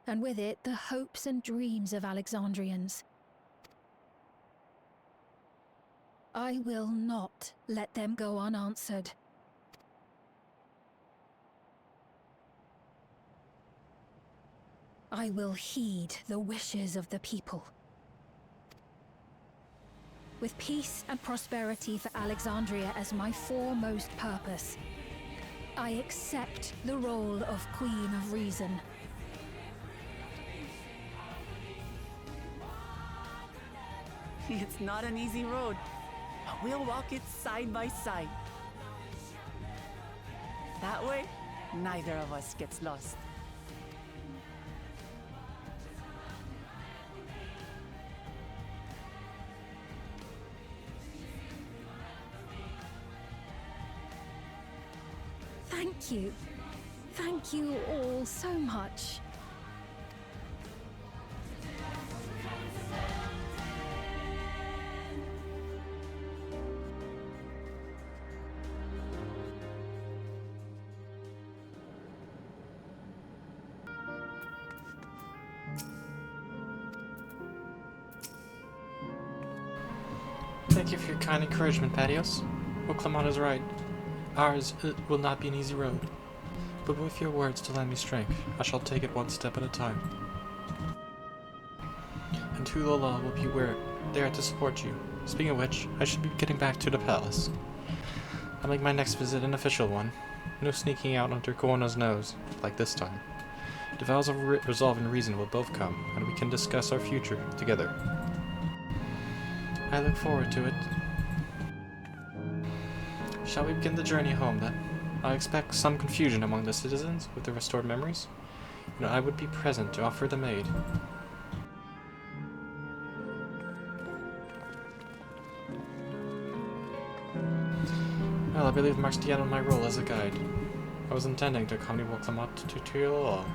S6: and with it the hopes and dreams of Alexandrians. I will not let them go unanswered. I will heed the wishes of the people. With peace and prosperity for Alexandria as my foremost purpose, I accept the role of Queen of Reason.
S8: It's not an easy road, but we'll walk it side by side. That way, neither of us gets lost.
S6: Thank you. Thank you all so much.
S1: Thank you for your kind encouragement, Patios. Well, Clement is right. Ours will not be an easy road, but with your words to lend me strength, I shall take it one step at a time. And Tulola will be there to support you, Speaking of which, I should be getting back to the palace. I'll make my next visit an official one. No sneaking out under Koana's nose, like this time. The vows of resolve and reason will both come, and we can discuss our future together. I look forward to it. Shall we begin the journey home, then? I expect some confusion among the citizens with the restored memories. You know, I would be present to offer them aid. Well, I believe marks the end of my role as a guide. I was intending to accompany Wolcamot to Tuileries.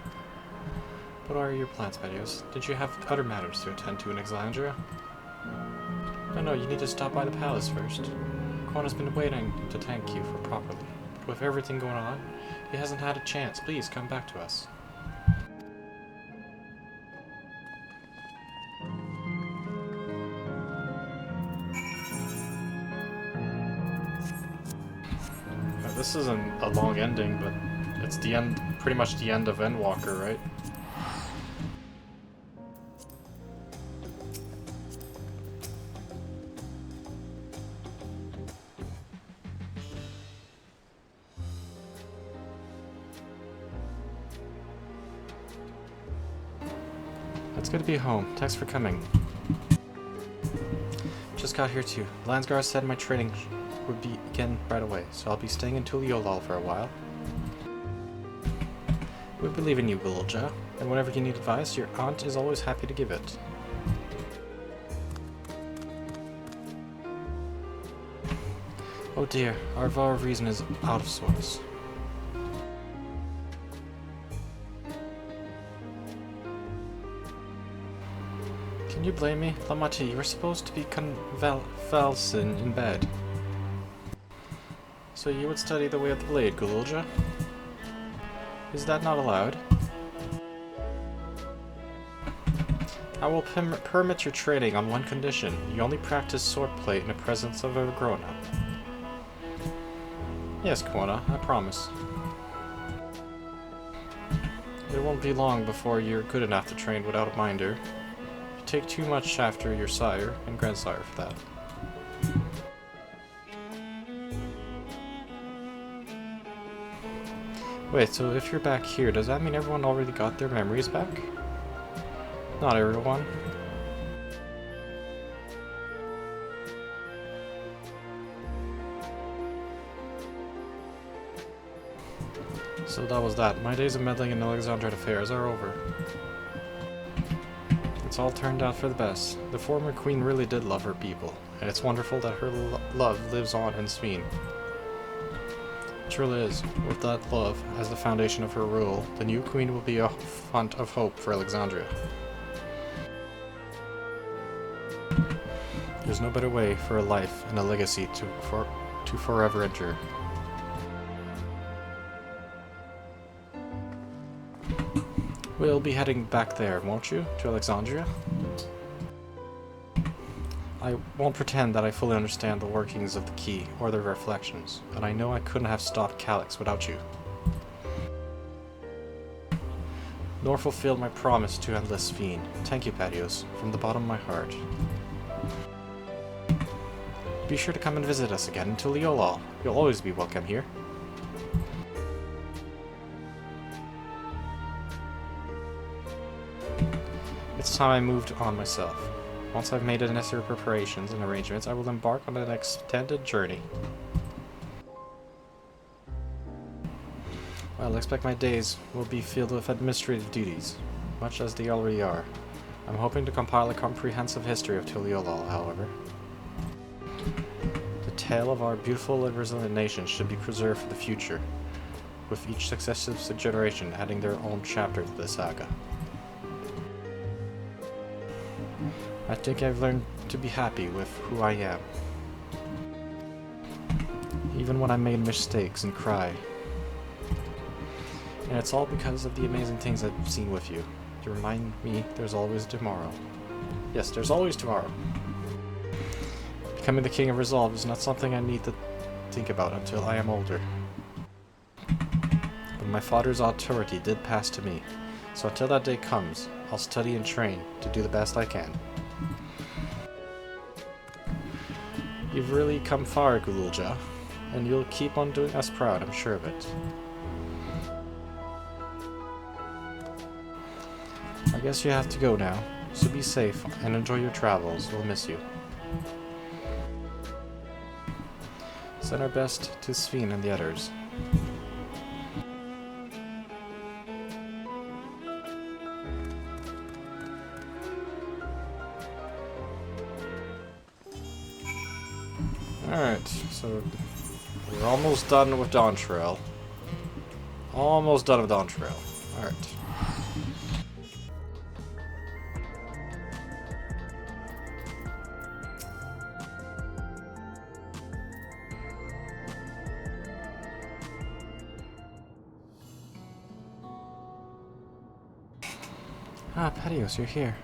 S1: What are your plans, Medios? Did you have other matters to attend to in Exandria? No, you need to stop by the palace first. Quan has been waiting to thank you for properly. But with everything going on, he hasn't had a chance. Please, come back to us. This isn't a long ending, but it's the end, pretty much the end of Endwalker, right? It's good to be home. Thanks for coming. Just got here too. Lansgar said my training would begin right away, so I'll be staying in Tuliolal for a while. We believe in you, Gulja, and whenever you need advice, your aunt is always happy to give it. Oh dear, our vow of reason is out of sorts. Can you blame me? Lamati, you were supposed to be convalescing in bed. So you would study the way of the blade, Gulja? Is that not allowed? I will permit your training on one condition. You only practice swordplay in the presence of a grown-up. Yes, Koana, I promise. It won't be long before you're good enough to train without a minder. You take too much after your sire and grandsire for that. Wait, so if you're back here, does that mean everyone already got their memories back? Not everyone. So that was that. My days of meddling in Alexandrian affairs are over. It's all turned out for the best. The former queen really did love her people, and it's wonderful that her love lives on in Sveen. It truly is. With that love as the foundation of her rule, the new queen will be a font of hope for Alexandria. There's no better way for a life and a legacy to forever endure. We'll be heading back there, won't you? To Alexandria? I won't pretend that I fully understand the workings of the key or their reflections, and I know I couldn't have stopped Calyx without you. Nor fulfilled my promise to Endless Fiend. Thank you, Patios, from the bottom of my heart. Be sure to come and visit us again in Tuliolal. You'll always be welcome here. It's time I moved on myself. Once I've made the necessary preparations and arrangements, I will embark on an extended journey. Well, I expect my days will be filled with administrative duties, much as they already are. I'm hoping to compile a comprehensive history of Tuliolal, however. The tale of our beautiful and resilient nation should be preserved for the future, with each successive generation adding their own chapter to the saga. I think I've learned to be happy with who I am. Even when I made mistakes and cry. And it's all because of the amazing things I've seen with you. You remind me there's always tomorrow. Yes, there's always tomorrow. Becoming the King of Resolve is not something I need to think about until I am older. But my father's authority did pass to me, so until that day comes, I'll study and train to do the best I can. You've really come far, Gululja, and you'll keep on doing us proud, I'm sure of it. I guess you have to go now, so be safe and enjoy your travels. We'll miss you. Send our best to Sveen and the others. Alright, so we're almost done with Dawntrail. Almost done with Dawntrail. Alright. Ah, Patios, you're here.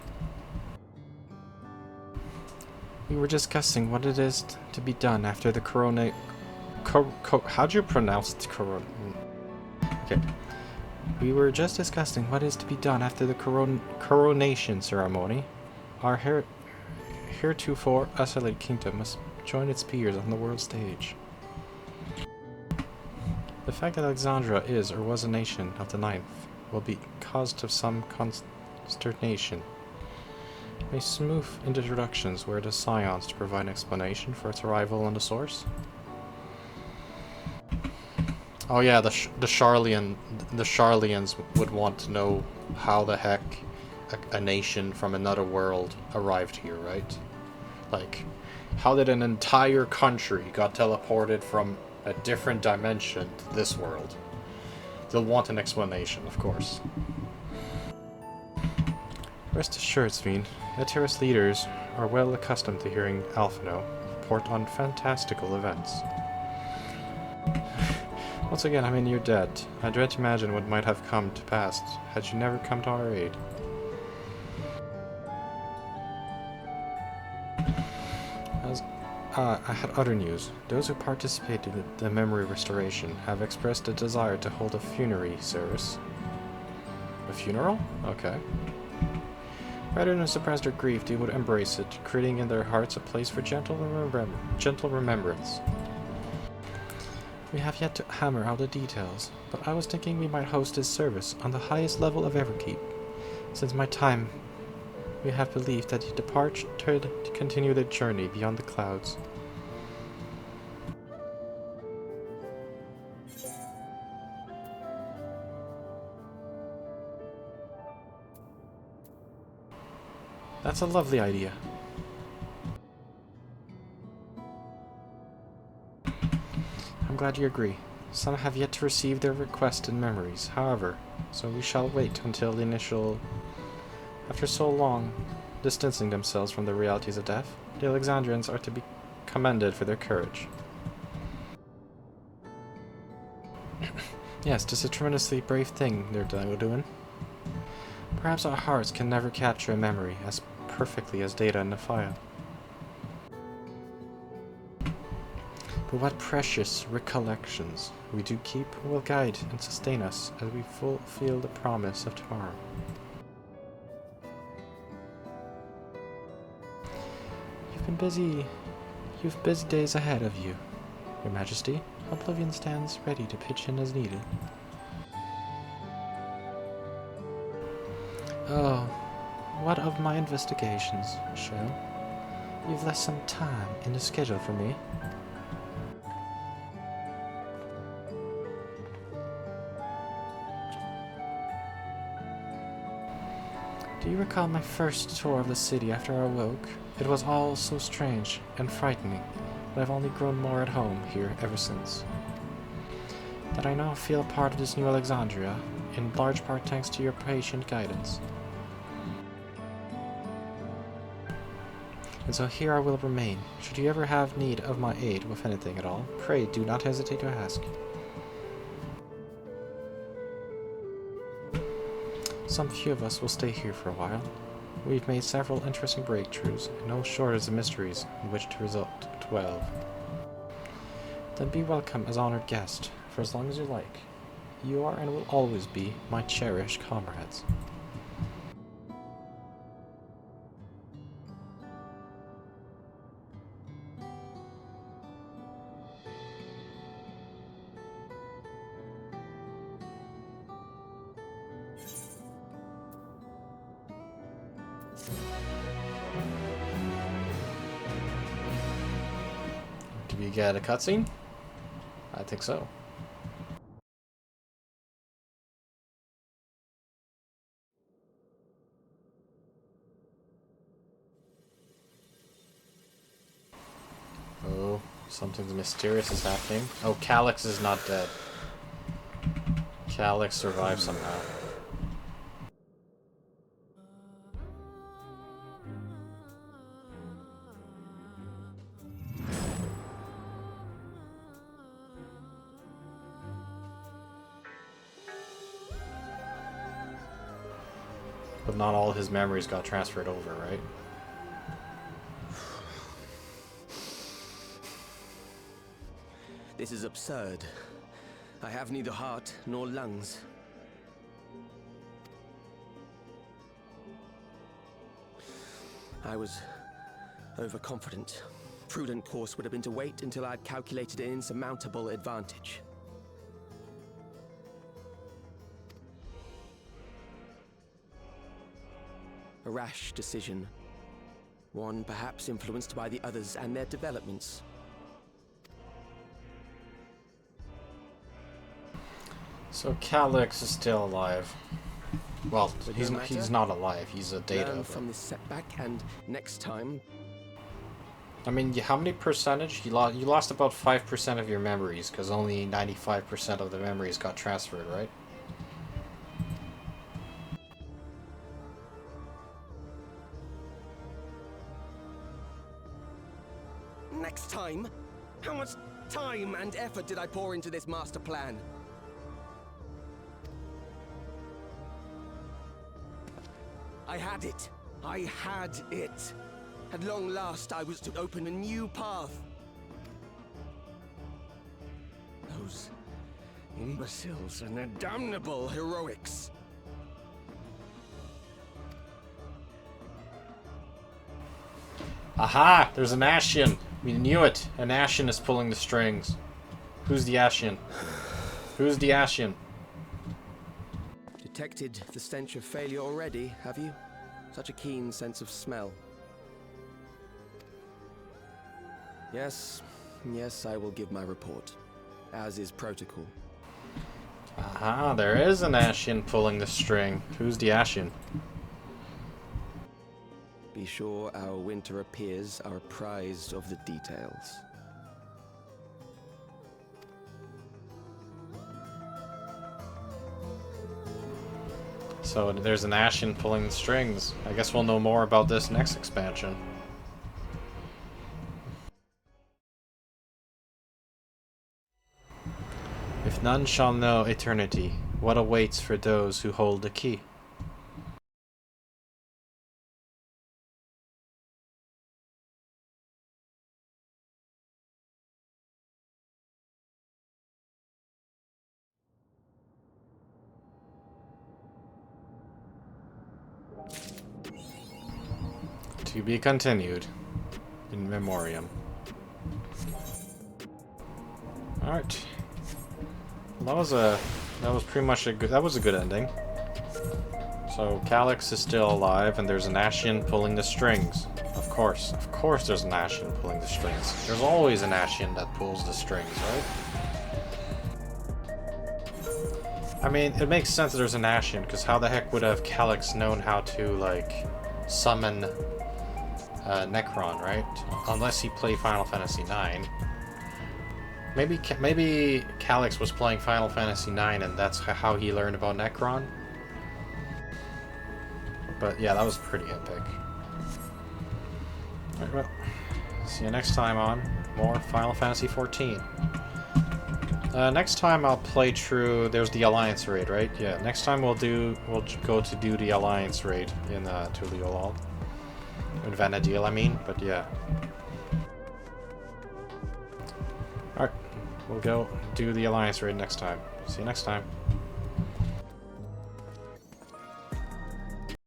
S1: We were discussing what it is to be done after the corona... how'd you pronounce it? Corona... Okay. We were just discussing what is to be done after the coronation ceremony. Our heretofore isolated kingdom must join its peers on the world stage. The fact that Alexandria is or was a nation of the ninth will be cause of some consternation. May smooth introductions were the scions to provide an explanation for its arrival on the source. Oh yeah, the Sharlians would want to know how the heck a nation from another world arrived here, right? Like, how did an entire country got teleported from a different dimension to this world? They'll want an explanation, of course. Rest assured, Sveen, Aether's leaders are well accustomed to hearing Alphino report on fantastical events. Once again, I mean, you're dead. I dread to imagine what might have come to pass had you never come to our aid. I had other news. Those who participated in the memory restoration have expressed a desire to hold a funerary service. A funeral? Okay. Rather than suppress their grief, they would embrace it, creating in their hearts a place for gentle remembrance. We have yet to hammer out the details, but I was thinking we might host this service on the highest level of Everkeep. Since my time, we have believed that the departed to continue their journey beyond the clouds. That's a lovely idea. I'm glad you agree. Some have yet to receive their requested memories, however, so we shall wait until the initial... After so long distancing themselves from the realities of death, the Alexandrians are to be commended for their courage. Yes, this is a tremendously brave thing they're doing. Perhaps our hearts can never capture a memory as perfectly as data in the file. But what precious recollections we do keep will guide and sustain us as we fulfill the promise of tomorrow. You've busy days ahead of you, Your Majesty. Oblivion stands ready to pitch in as needed. Oh, what of my investigations, Shell? You've left some time in the schedule for me. Do you recall my first tour of the city after I awoke? It was all so strange and frightening, but I've only grown more at home here ever since. That I now feel part of this new Alexandria, in large part thanks to your patient guidance. And so here I will remain. Should you ever have need of my aid with anything at all, pray do not hesitate to ask. Some few of us will stay here for a while. We've made several interesting breakthroughs, and no shortage of mysteries in which to dwell. Then be welcome as honored guest, for as long as you like. You are and will always be my cherished comrades. Do we get a cutscene? I think so. Oh, something mysterious is happening. Oh, Calyx is not dead. Calyx survived somehow. But not all his memories got transferred over, right?
S7: This is absurd. I have neither heart nor lungs. I was overconfident. Prudent course would have been to wait until I'd calculated an insurmountable advantage. A rash decision. One perhaps influenced by the others and their developments.
S1: So Calyx is still alive. Well, he's not alive. He's a data.
S7: Learn from this setback, and next time.
S1: I mean, how many percentage? You lost about 5% of your memories, because only 95% of the memories got transferred, right?
S7: Next time? How much time and effort did I pour into this master plan? I had it. I had it. At long last, I was to open a new path. Those imbeciles and their damnable heroics.
S1: Aha! There's an Ashen! We knew it! An Ashen is pulling the strings. Who's the Ashen? Who's the Ashen?
S7: Detected the stench of failure already, have you? Such a keen sense of smell. Yes, I will give my report, as is protocol.
S1: Aha, there is an Ashen pulling the string. Who's the Ashen?
S7: Be sure our winter peers are apprised of the details.
S1: So there's an Ashen pulling the strings. I guess we'll know more about this next expansion. If none shall know eternity, what awaits for those who hold the key? To be continued in memoriam. Alright. That was pretty much a good ending. So Calyx is still alive and there's an Ashen pulling the strings. Of course there's an Ashen pulling the strings. There's always an Ashen that pulls the strings, right? I mean, it makes sense that there's an Ashen, because how the heck would have Calyx known how to, like, summon Necron, right? Unless he played Final Fantasy IX. Maybe Calyx was playing Final Fantasy IX and that's how he learned about Necron. But yeah, that was pretty epic. Alright, well, see you next time on more Final Fantasy XIV. Next time I'll play through. There's the Alliance raid, right? Yeah. Next time we'll go to do the Alliance raid in Tuliolal. In Vanadil, I mean. But yeah. Alright, we'll go do the Alliance raid next time. See you next time.